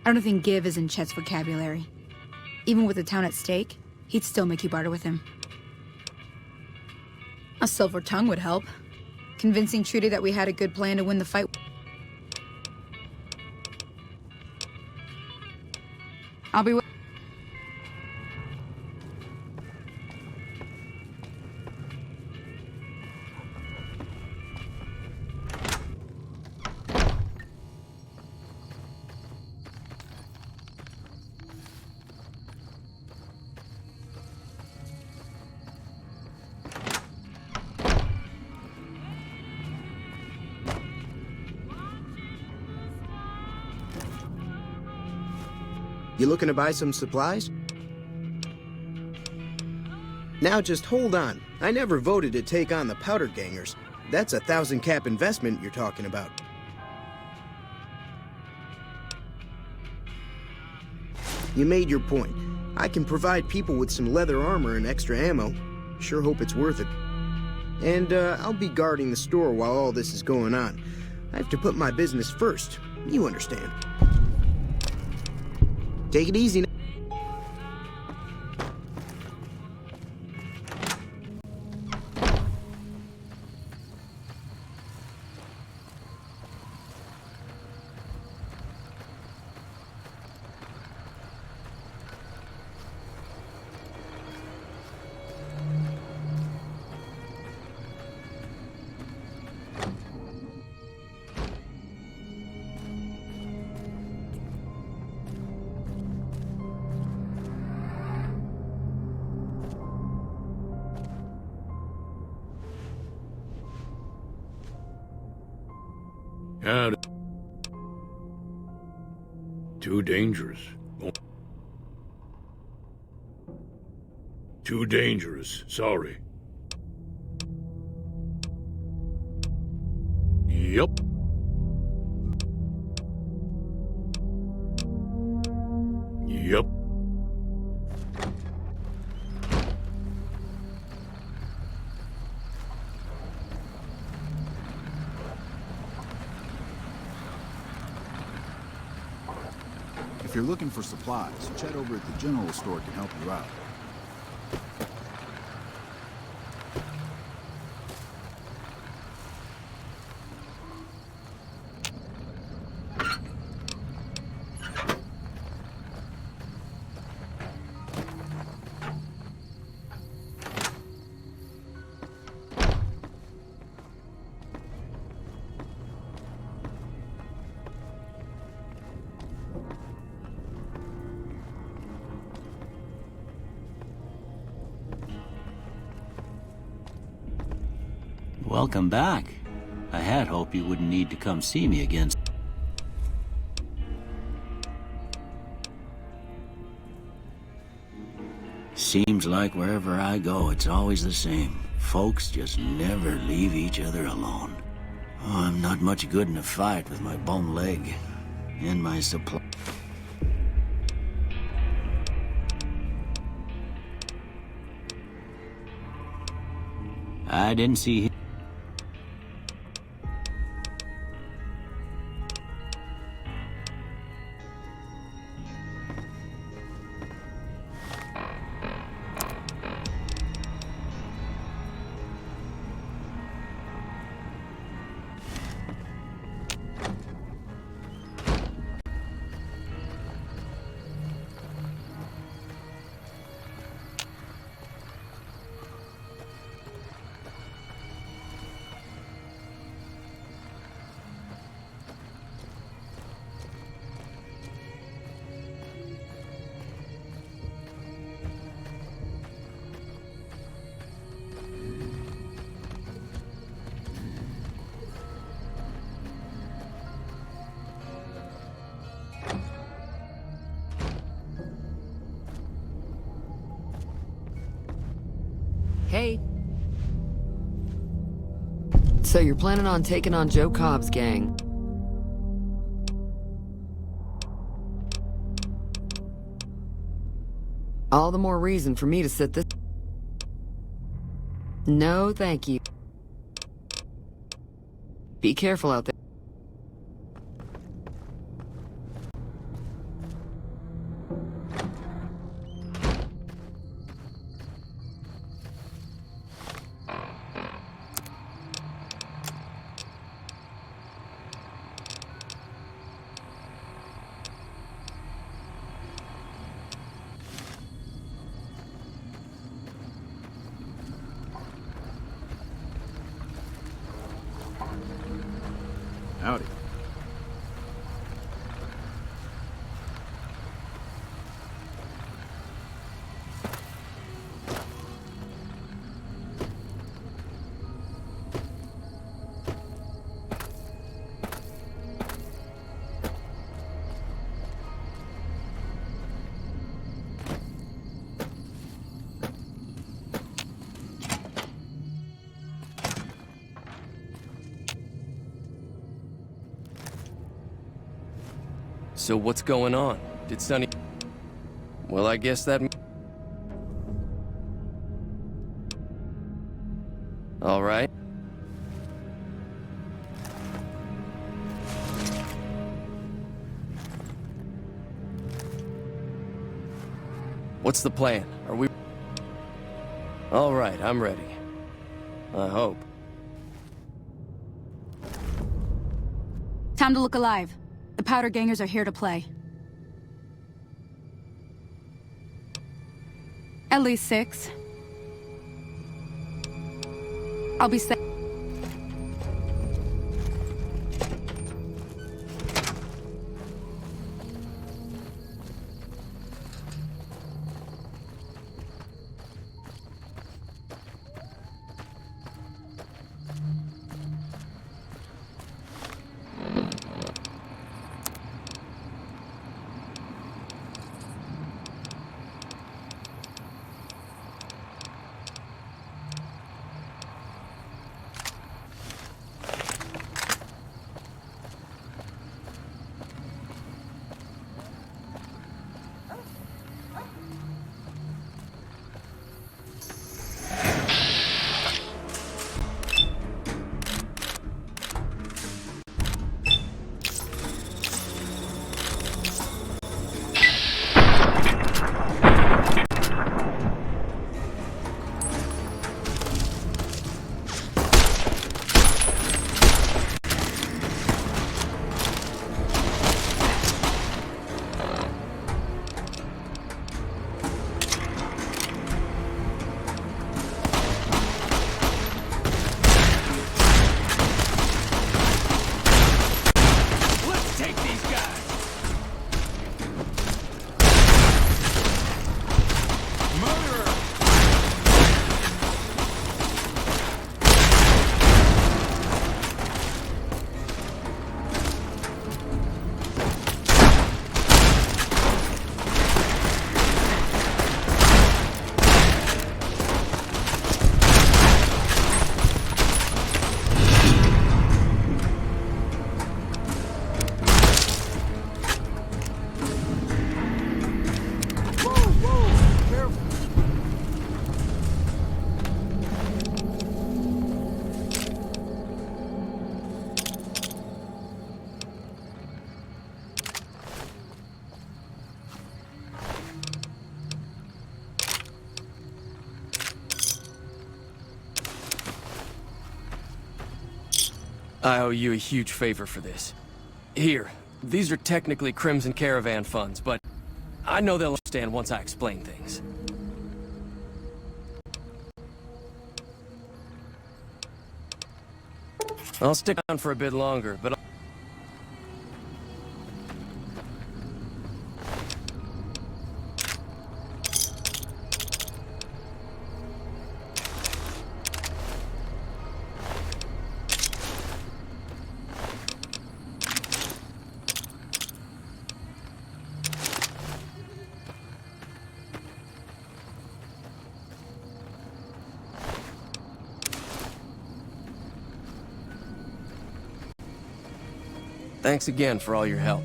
I don't think give is in Chet's vocabulary. Even with the town at stake, he'd still make you barter with him. A silver tongue would help. Convincing Trudy that we had a good plan to win the fight. I'll be... You looking to buy some supplies? Now just hold on. I never voted to take on the Powder Gangers. That's a 1,000-cap investment you're talking about. You made your point. I can provide people with some leather armor and extra ammo. Sure hope it's worth it. And I'll be guarding the store while all this is going on. I have to put my business first. You understand. Take it easy now. Howdy. Too dangerous. Too dangerous. Sorry. Yup. Yup. If you're looking for supplies, Chet over at the general store can help you out. Welcome back. I had hoped you wouldn't need to come see me again. Seems like wherever I go, it's always the same. Folks just never leave each other alone. Oh, I'm not much good in a fight with my bone leg and my supply. I didn't see him. Hey. So you're planning on taking on Joe Cobb's gang? All the more reason for me to sit this... No, thank you. Be careful out there. Howdy. So what's going on? Did Sonny... Well, I guess that... All right. What's the plan? Are we... All right, I'm ready. I hope. Time to look alive. The Powder Gangers are here to play. At least 6. I'll be safe. I owe you a huge favor for this. Here, these are technically Crimson Caravan funds, but I know they'll understand once I explain things. I'll stick around for a bit longer, but thanks again for all your help.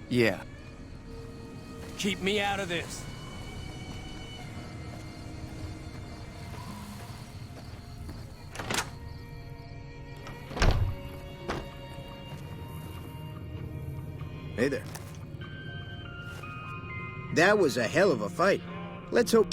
Yeah. Keep me out of this. Hey there. That was a hell of a fight. Let's hope...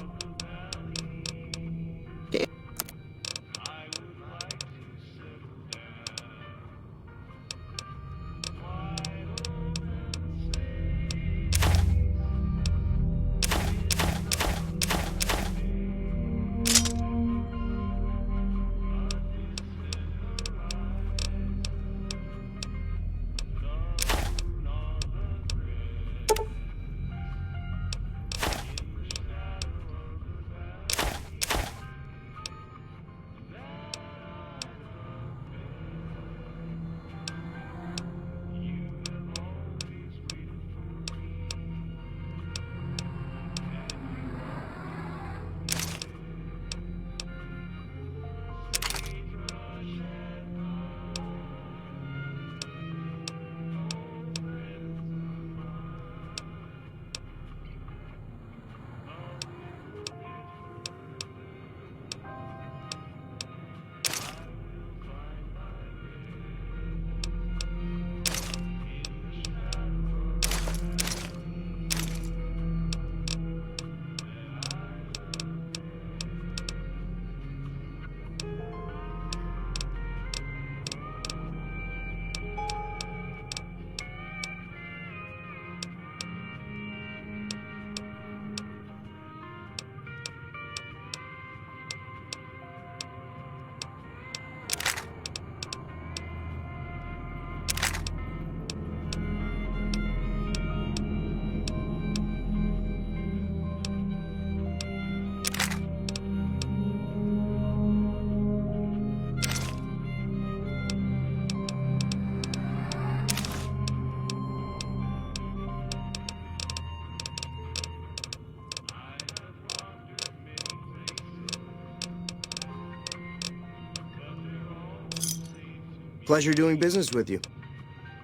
Pleasure doing business with you.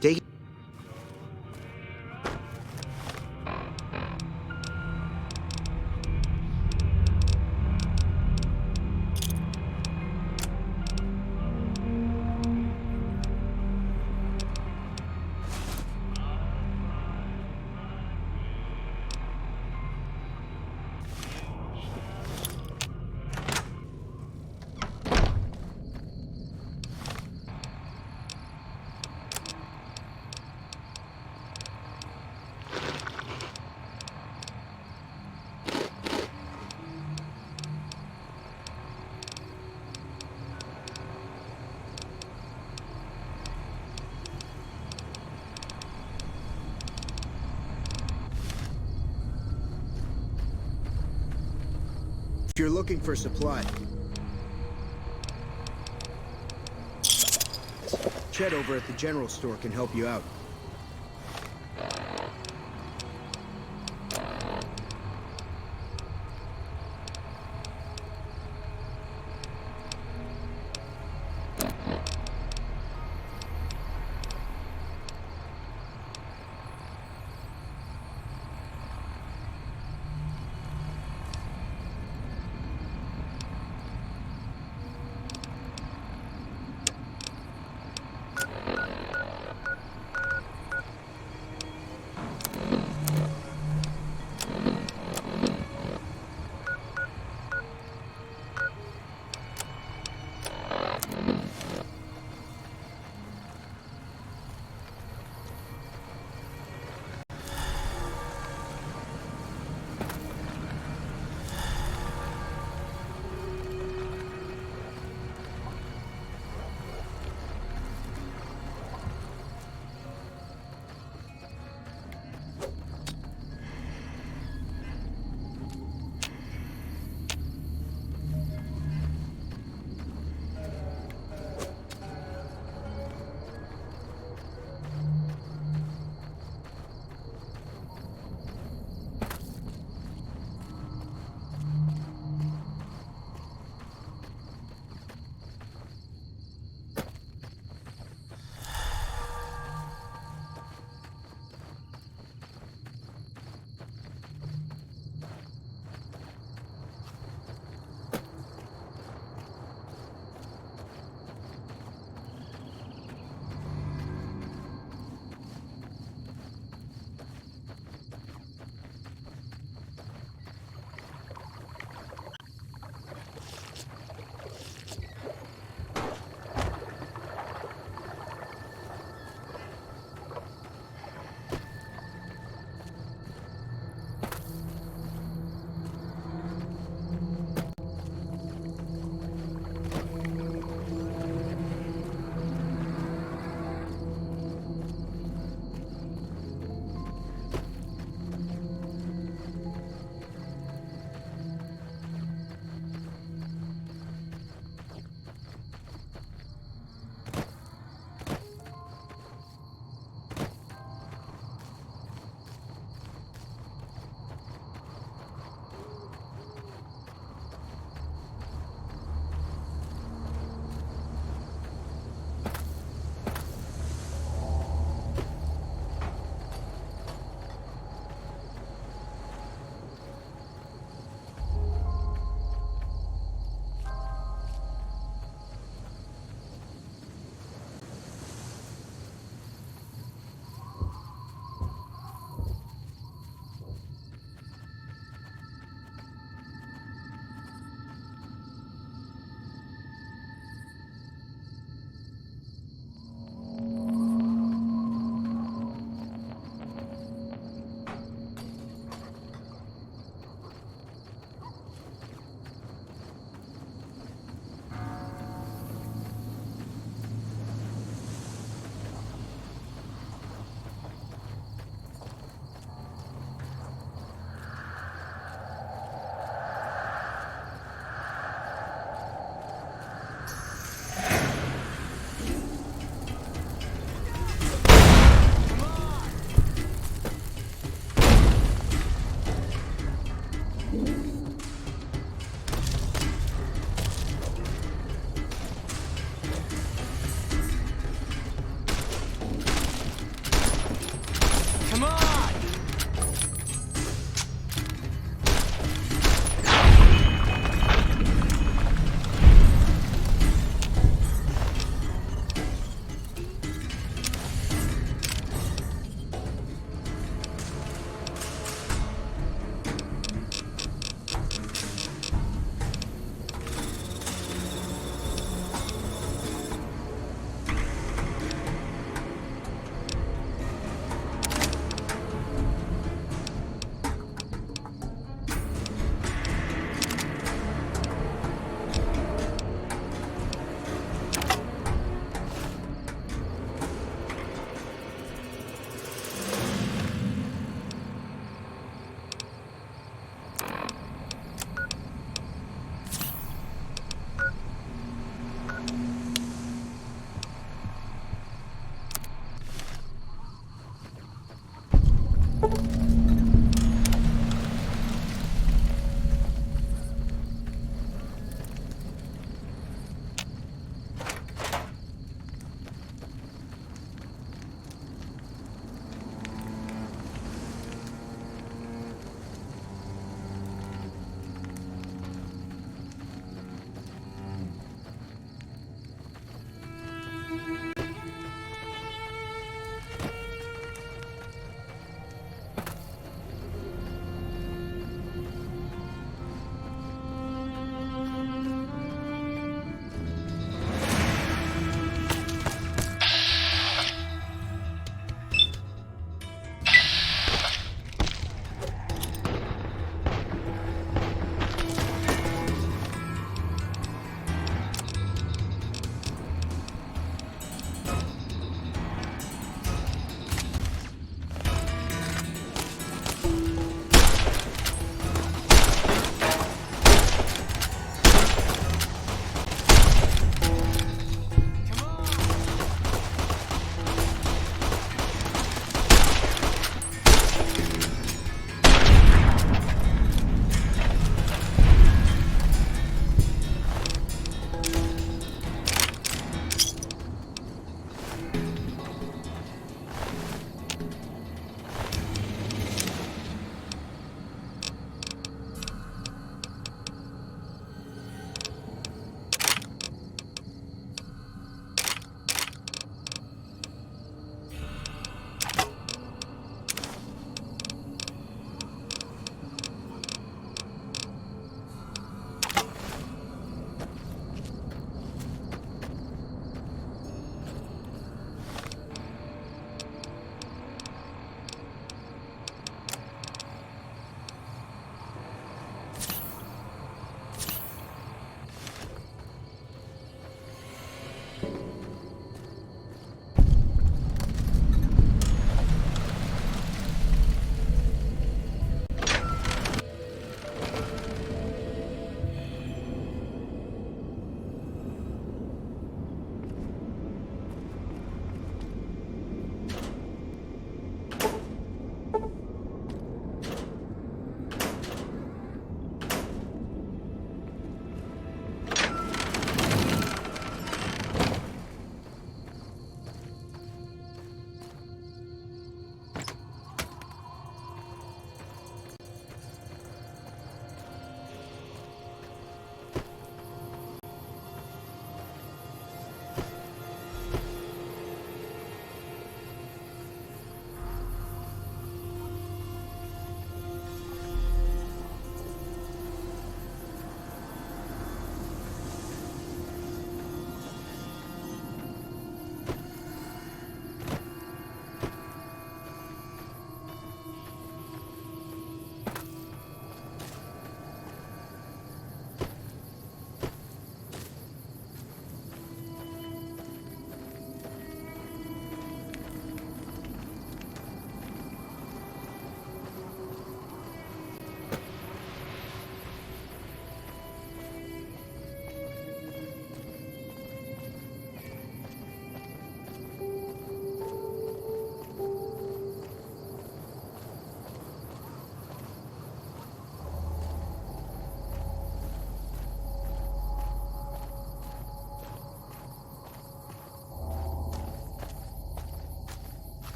Take it. If you're looking for supply, Chet over at the general store can help you out. Come on!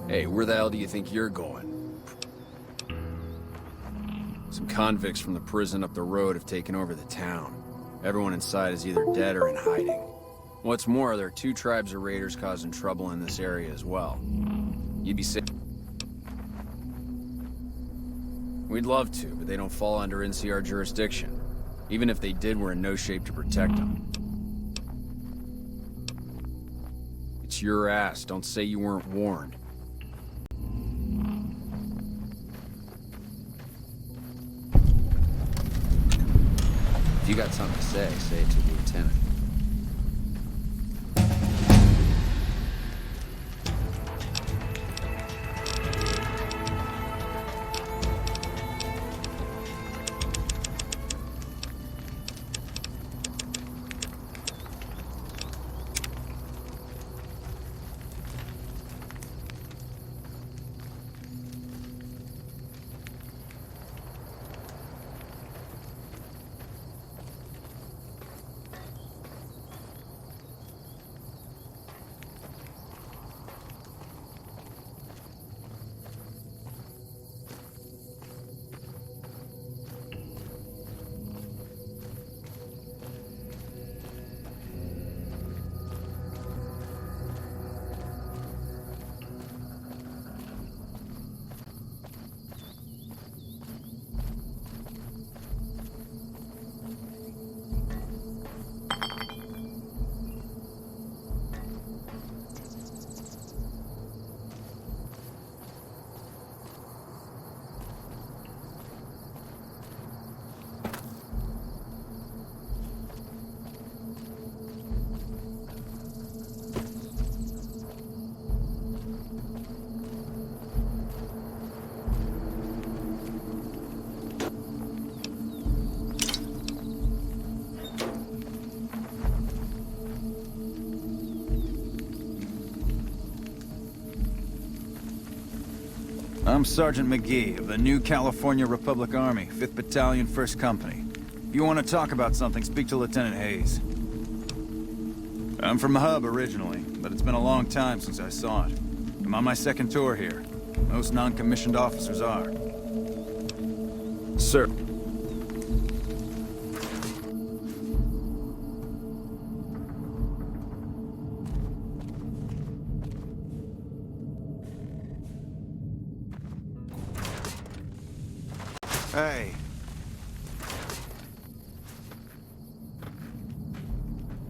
Hey, where the hell do you think you're going? Some convicts from the prison up the road have taken over the town. Everyone inside is either dead or in hiding. What's more, there are 2 tribes of raiders causing trouble in this area as well. You'd be safe. We'd love to, but they don't fall under NCR jurisdiction. Even if they did, we're in no shape to protect them. It's your ass. Don't say you weren't warned. If you got something to say it to the lieutenant. I'm Sergeant McGee of the New California Republic Army, 5th Battalion, 1st Company. If you want to talk about something, speak to Lieutenant Hayes. I'm from Hub originally, but it's been a long time since I saw it. I'm on my 2nd tour here. Most non-commissioned officers are. Sir. Hey.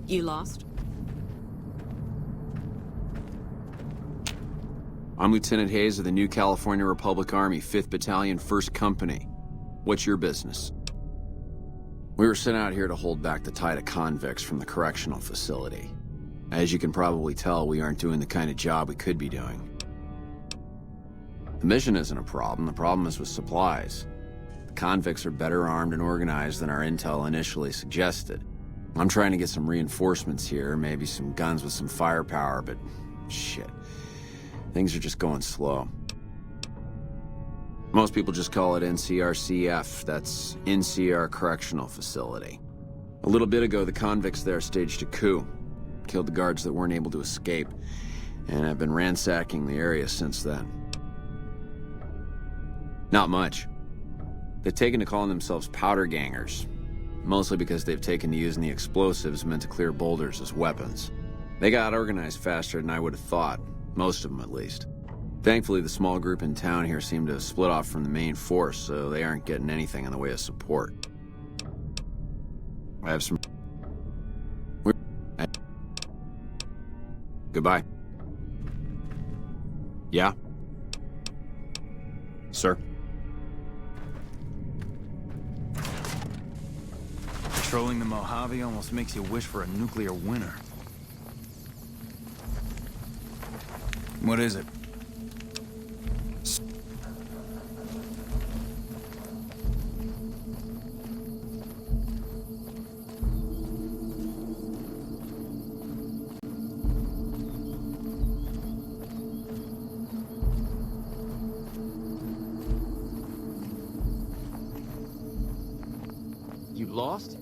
You lost? I'm Lieutenant Hayes of the New California Republic Army, 5th Battalion, 1st Company. What's your business? We were sent out here to hold back the tide of convicts from the correctional facility. As you can probably tell, we aren't doing the kind of job we could be doing. The mission isn't a problem. The problem is with supplies. The convicts are better armed and organized than our intel initially suggested. I'm trying to get some reinforcements here, maybe some guns with some firepower, but shit. Things are just going slow. Most people just call it NCRCF. That's NCR Correctional Facility. A little bit ago, the convicts there staged a coup. Killed the guards that weren't able to escape. And I've been ransacking the area since then. Not much. They've taken to calling themselves powder gangers. Mostly because they've taken to using the explosives meant to clear boulders as weapons. They got organized faster than I would have thought. Most of them, at least. Thankfully, the small group in town here seem to have split off from the main force, so they aren't getting anything in the way of support. I have some... Goodbye. Yeah? Sir? Patrolling the Mojave almost makes you wish for a nuclear winter. What is it? You lost?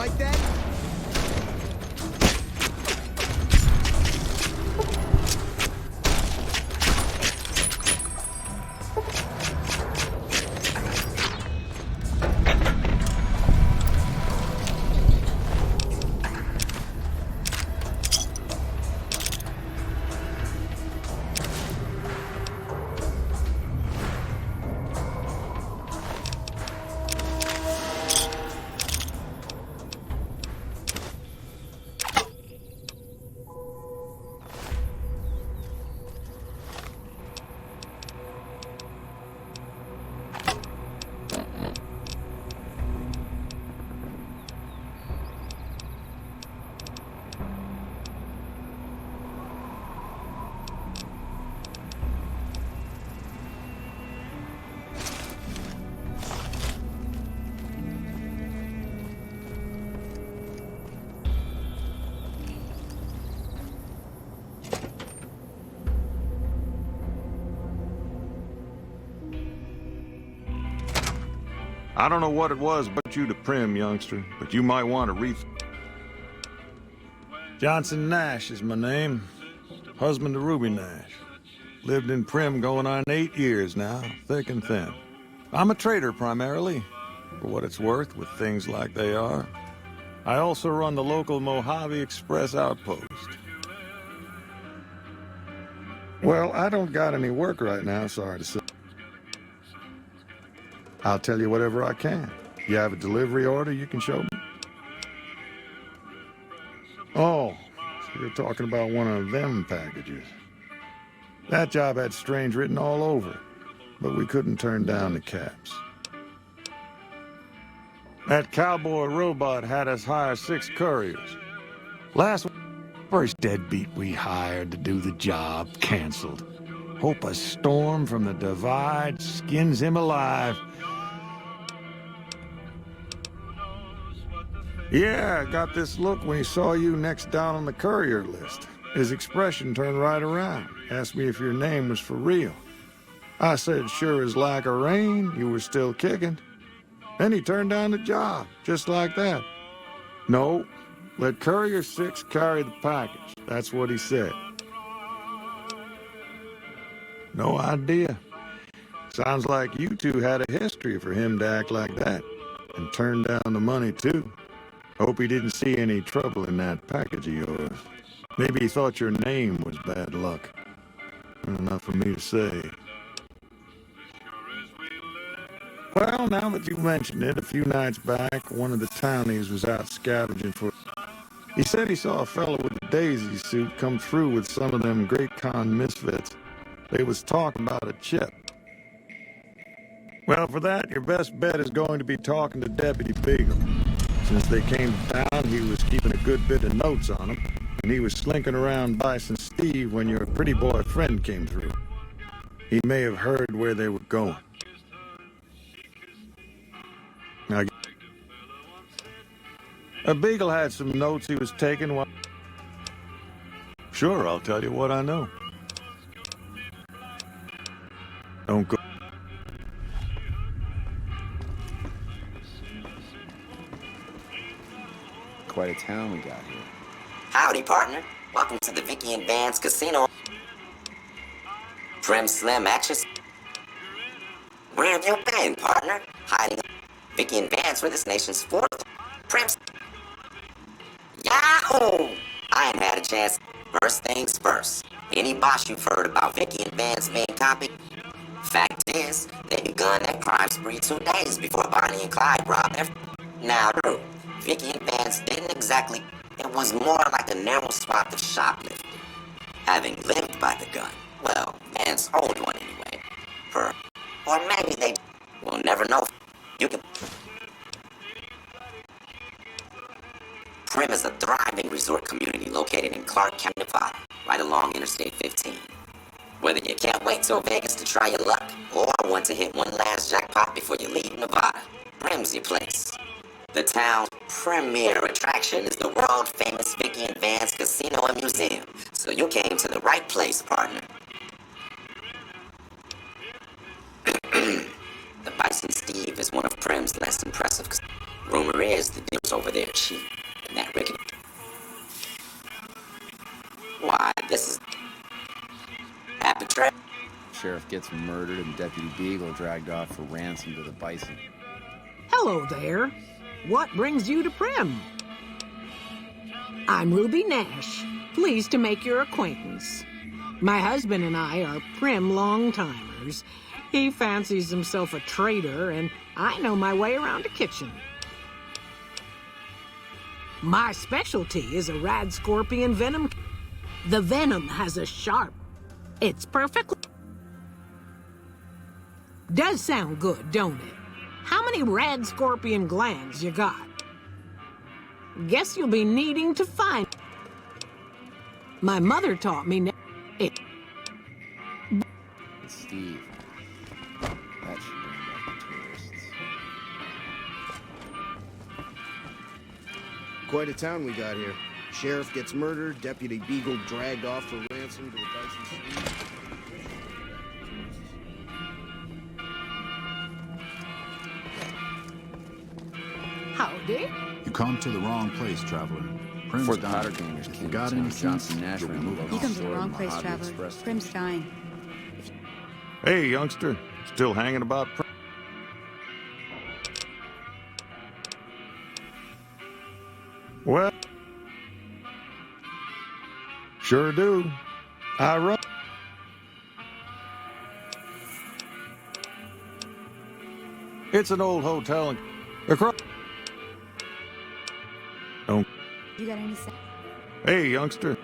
like that? I don't know what it was about you to Prim, youngster, but you might want to Johnson Nash is my name. Husband to Ruby Nash. Lived in Prim going on 8 years now, thick and thin. I'm a trader primarily, for what it's worth with things like they are. I also run the local Mojave Express outpost. Well, I don't got any work right now, sorry to say. I'll tell you whatever I can. You have a delivery order you can show me? Oh, so you're talking about one of them packages. That job had strange written all over it, but we couldn't turn down the caps. That cowboy robot had us hire 6 couriers. Last first deadbeat we hired to do the job canceled. Hope a storm from the divide skins him alive. Yeah, got this look when he saw you next down on the courier list. His expression turned right around. Asked me if your name was for real. I said, sure as like a rain, you were still kicking. Then he turned down the job, just like that. No, let Courier 6 carry the package. That's what he said. No idea. Sounds like you two had a history for him to act like that. And turn down the money, too. Hope he didn't see any trouble in that package of yours. Maybe he thought your name was bad luck. Enough for me to say. Well, now that you mentioned it, a few nights back, one of the townies was out scavenging for... He said he saw a fellow with a daisy suit come through with some of them Great Con misfits. They was talking about a chip. Well, for that, your best bet is going to be talking to Deputy Beagle. Since they came to town, he was keeping a good bit of notes on them, and he was slinking around Bison Steve when your pretty boy friend came through. He may have heard where they were going. Now, Beagle had some notes he was taking while... Sure, I'll tell you what I know. Don't go... Quite a town we got here. Howdy, partner. Welcome to the Vicky and Vance Casino. Prim Slim Actress. Where have you been, partner? Hiding. Vicky and Vance were this nation's 4th. Prim. Yahoo! I ain't had a chance. First things first. Any boss you've heard about Vicky and Vance being copied? Fact is, they begun that crime spree 2 days before Bonnie and Clyde robbed everything. Now, true. Vicky and Vance didn't exactly. It was more like a narrow spot of shoplifting. Having lived by the gun. Well, Vance owned one anyway. Or maybe they... We'll never know. You can... Prim is a thriving resort community located in Clark County, Nevada, right along Interstate 15. Whether you can't wait till Vegas to try your luck, or want to hit one last jackpot before you leave Nevada, Prim's your place. The town's premier attraction is the world-famous Vicky and Vance Casino and Museum, so you came to the right place, partner. The Bison Steve is one of Prim's less impressive. Rumor is guess the deal's over there cheap in that rickety. Why, this is Happy Trail. Sheriff gets murdered and Deputy Beagle dragged off for ransom to the Bison. Hello there. What brings you to Primm? I'm Ruby Nash. Pleased to make your acquaintance. My husband and I are Primm long-timers. He fancies himself a trader, and I know my way around a kitchen. My specialty is a rad scorpion venom. The venom has a sharp. It's perfect. Does sound good, don't it? How many rad scorpion glands you got? Guess you'll be needing to find. My mother taught me it. Steve. That should bring back the tourists. Quite a town we got here. Sheriff gets murdered, Deputy Beagle dragged off for ransom to the Bison City. Howdy. You come to the wrong place, traveler. Primm's Before the dying. powder gangers If you came got to any town, sense, Johnson Nash you'll be ran moving along You come to the the shore wrong of place, Mojave traveler. Express. Prim's dying. Hey, youngster. Still hanging about Well, sure do. I run. It's an old hotel across. Don't. You got any sense? Hey, youngster.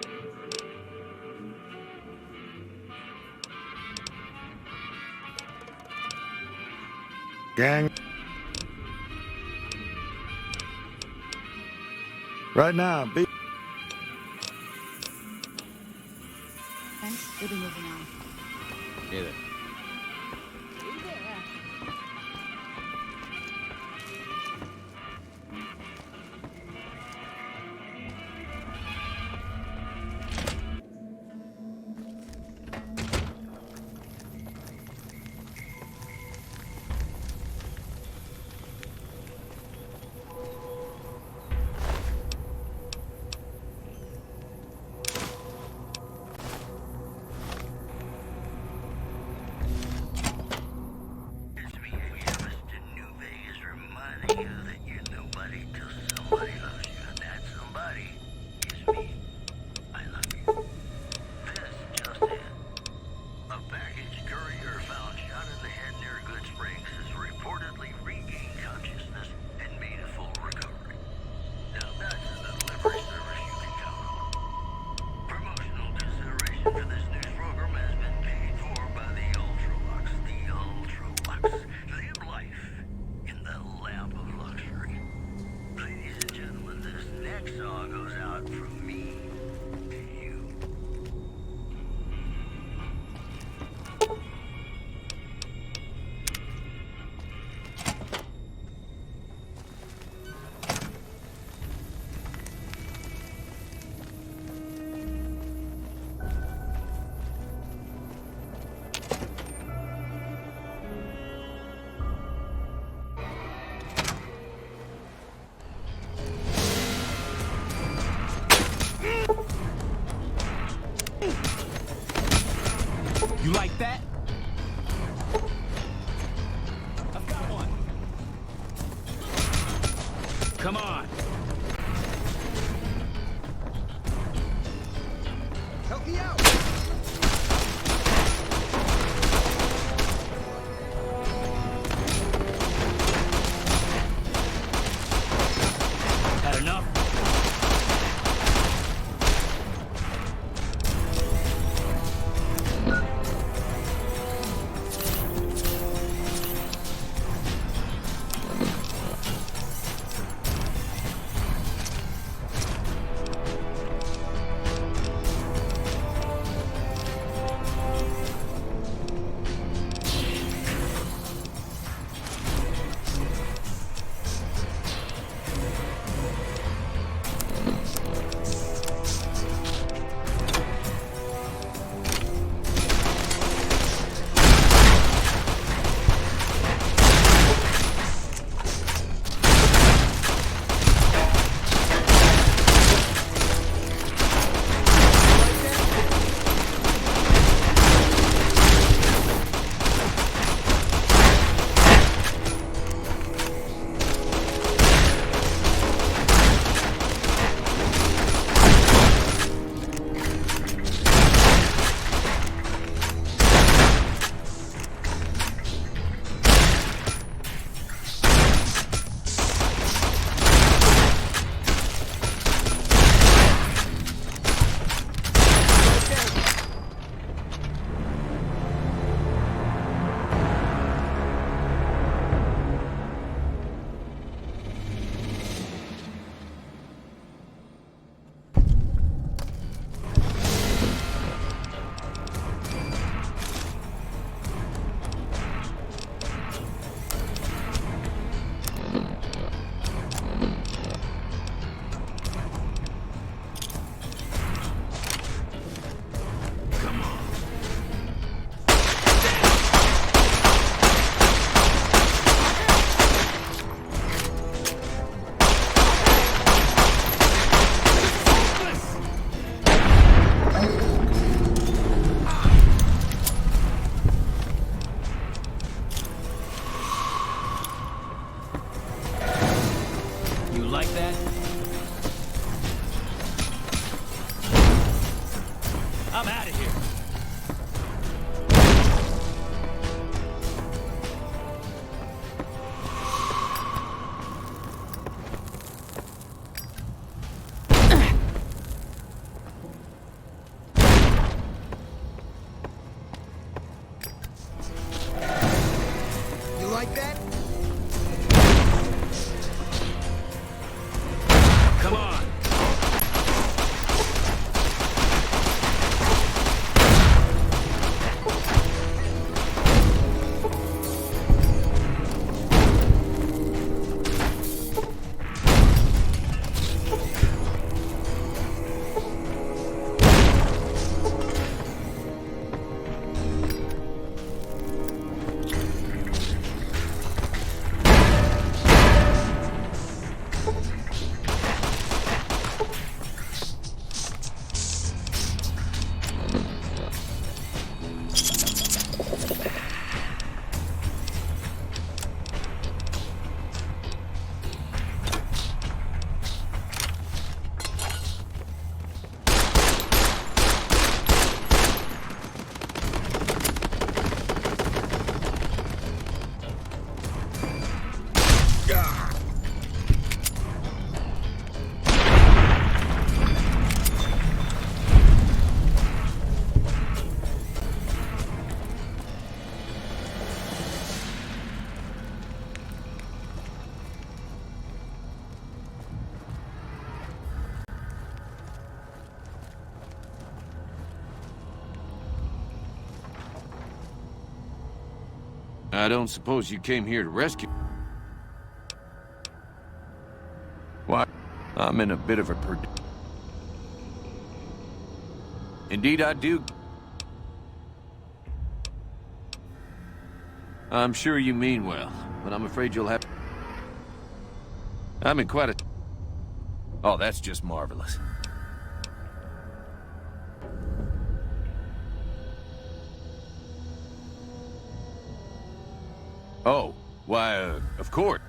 Gang. Right now, be. Thanks. We'll be moving on. Hey there. You like that? I've got one. Come on. Help me out! Had enough? I don't suppose you came here to rescue... Why, I'm in a bit of a Indeed I do. I'm sure you mean well, but I'm afraid you'll have... I'm in quite a... Oh, that's just marvelous. Oh, why, of course.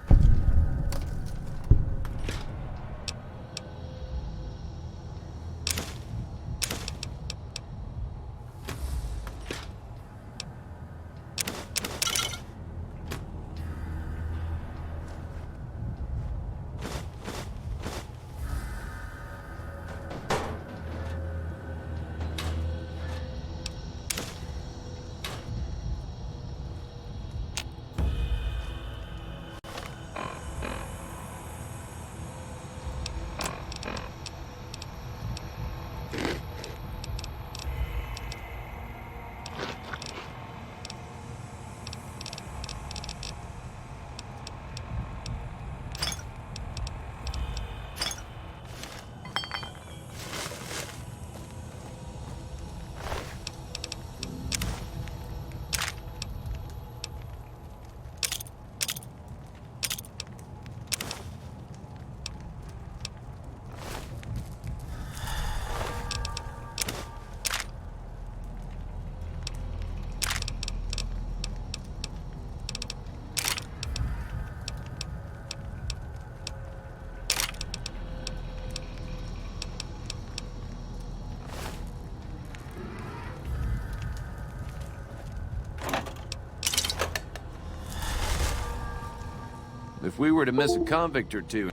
If we were to miss a convict or two,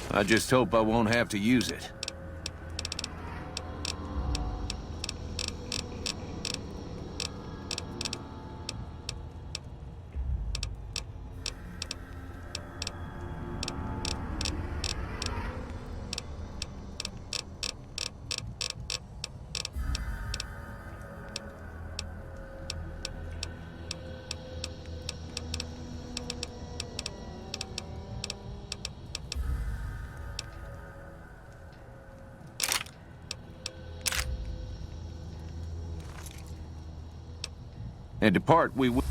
I just hope I won't have to use it. And depart we will.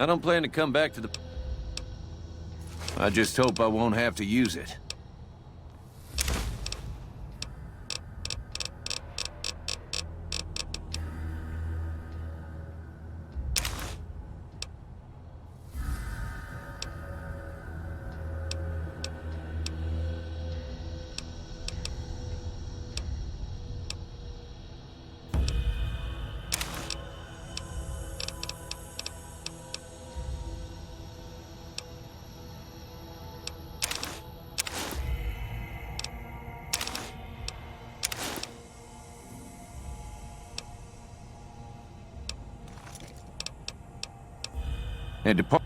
I don't plan to come back to the... I just hope I won't have to use it. Hey, depart.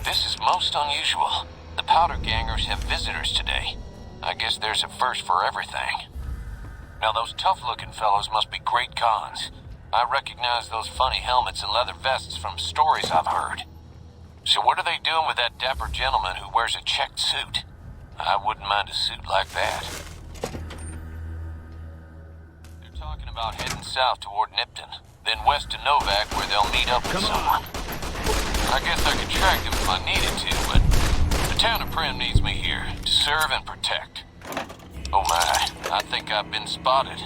This is most unusual. The Powder Gangers have visitors today. I guess there's a first for everything. Now those tough-looking fellows must be great cons. I recognize those funny helmets and leather vests from stories I've heard. So what are they doing with that dapper gentleman who wears a checked suit? I wouldn't mind a suit like that. They're talking about heading south toward Nipton, then west to Novak where they'll meet up with someone. I guess I could track them if I needed to, but the town of Primm needs me here to serve and protect. Oh my, I think I've been spotted.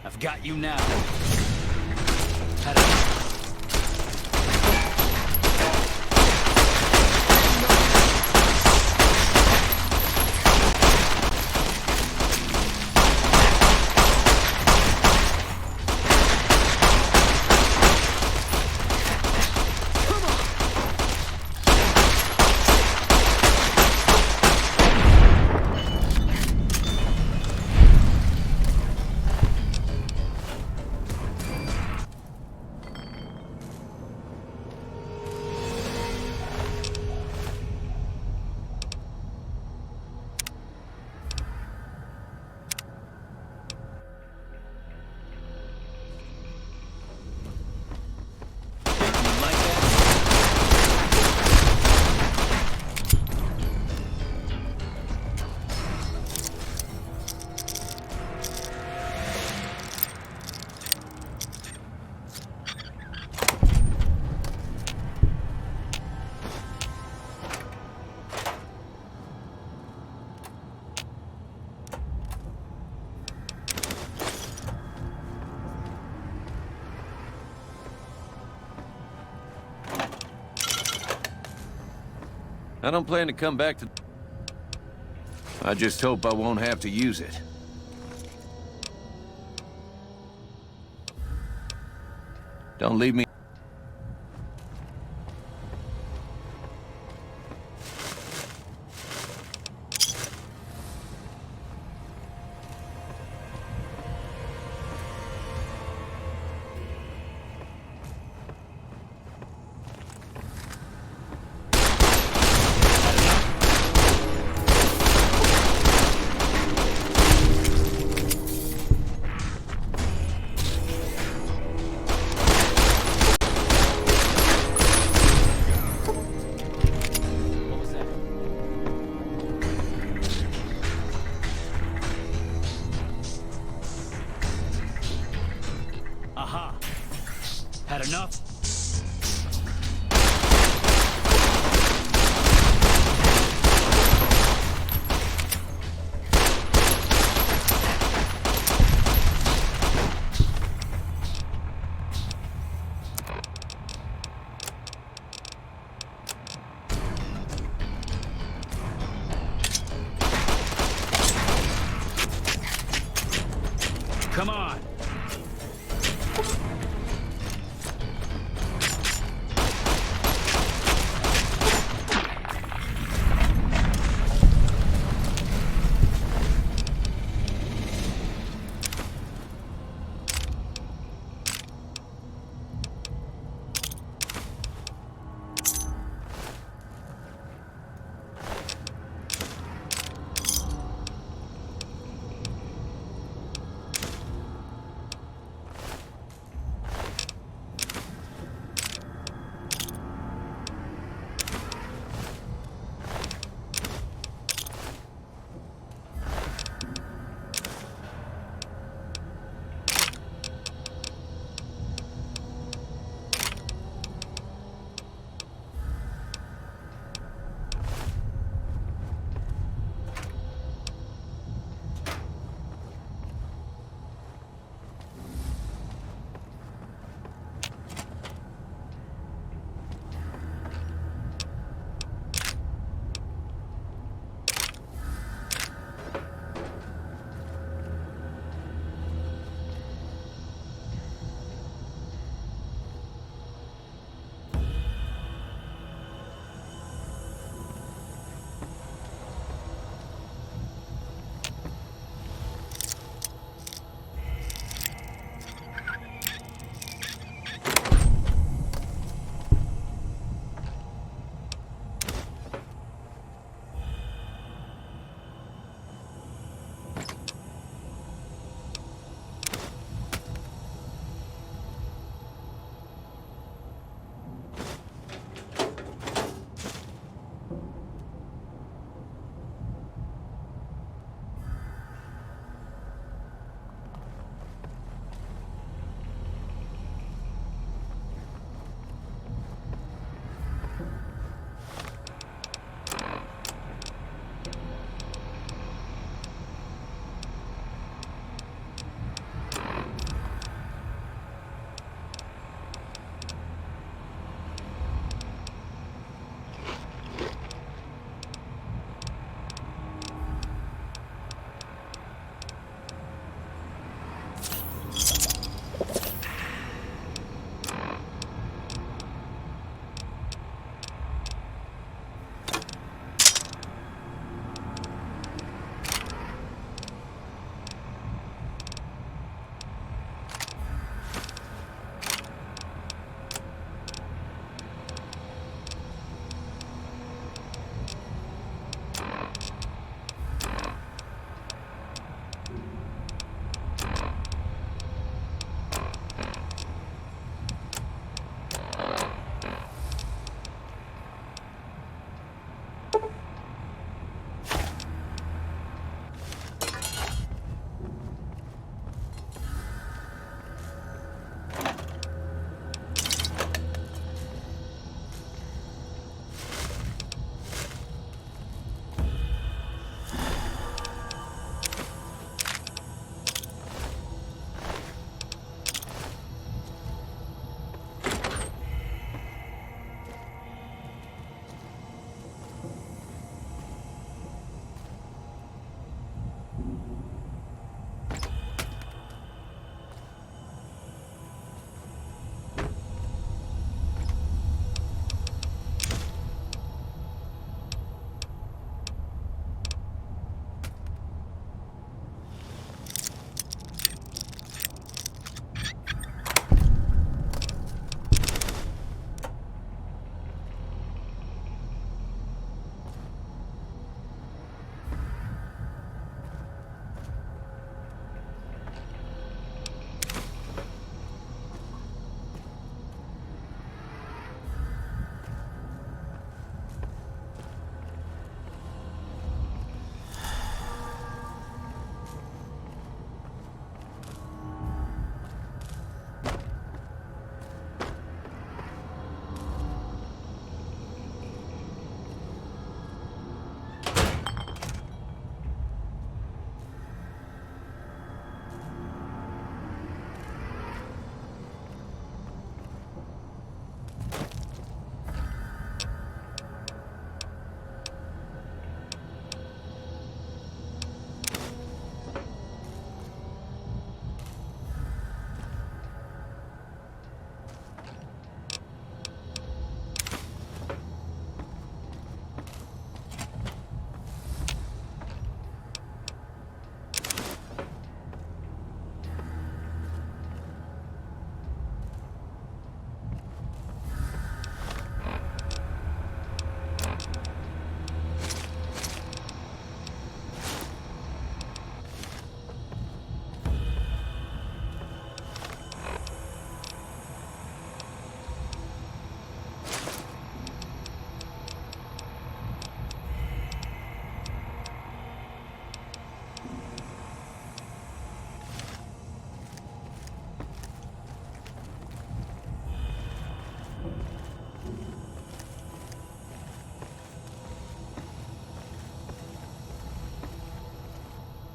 I've got you now. I don't plan to come back to... I just hope I won't have to use it. Don't leave me... Aha. Had enough? Come on.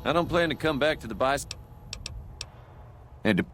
I don't plan to come back to the bice. And to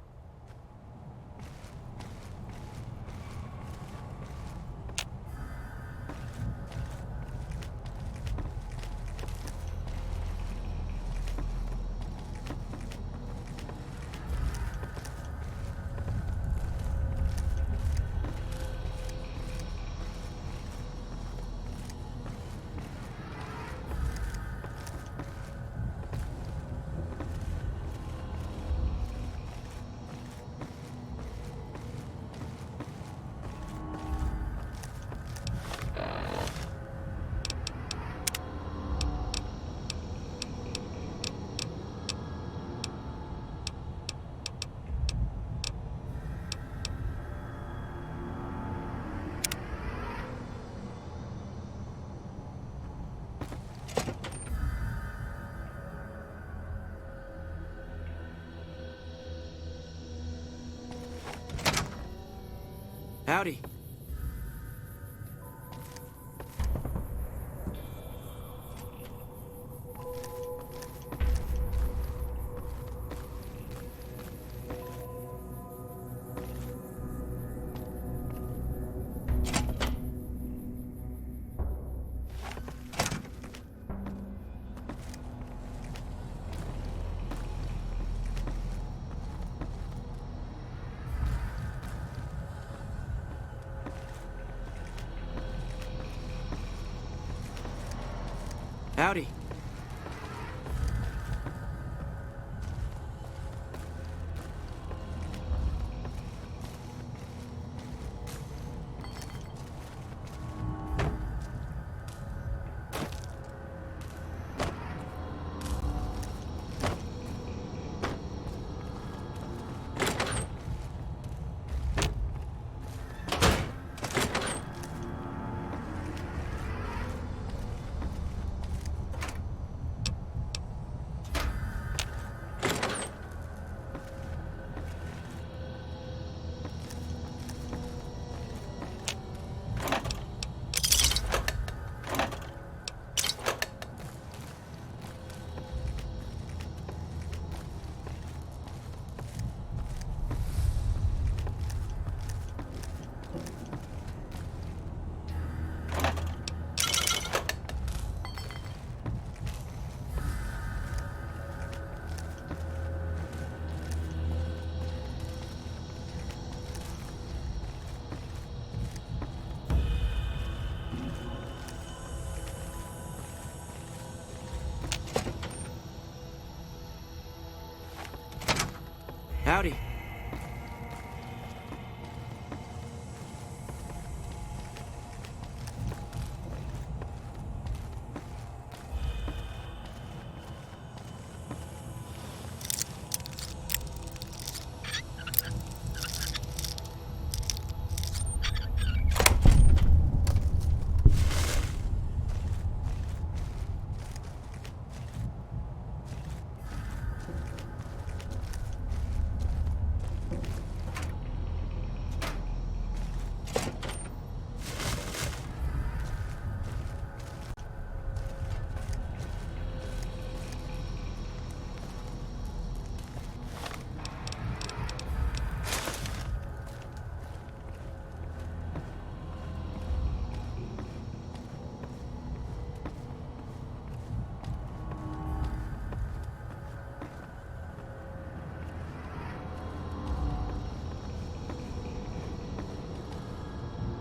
Howdy. Howdy. Howdy.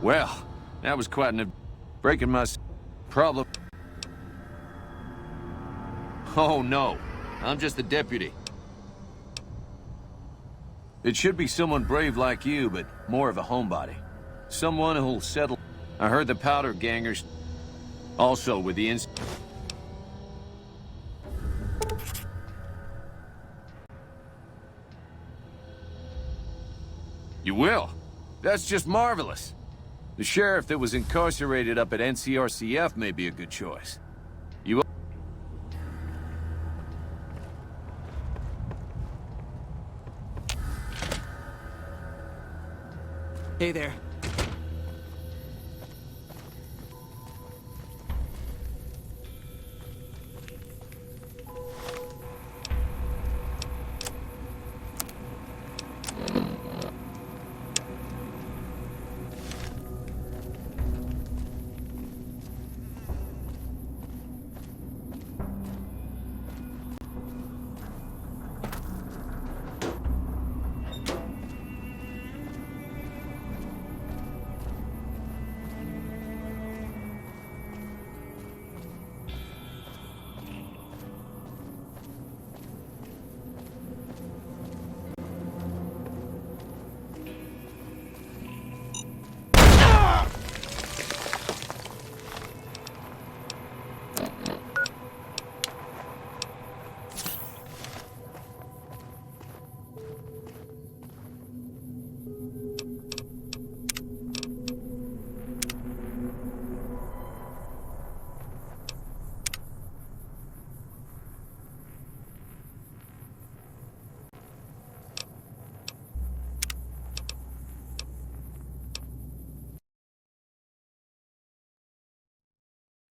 Well, that was quite breaking my problem. Oh no, I'm just the deputy. It should be someone brave like you, but more of a homebody. Someone who'll settle. I heard the powder gangers also with the You will? That's just marvelous. The sheriff that was incarcerated up at NCRCF may be a good choice. You... Hey there.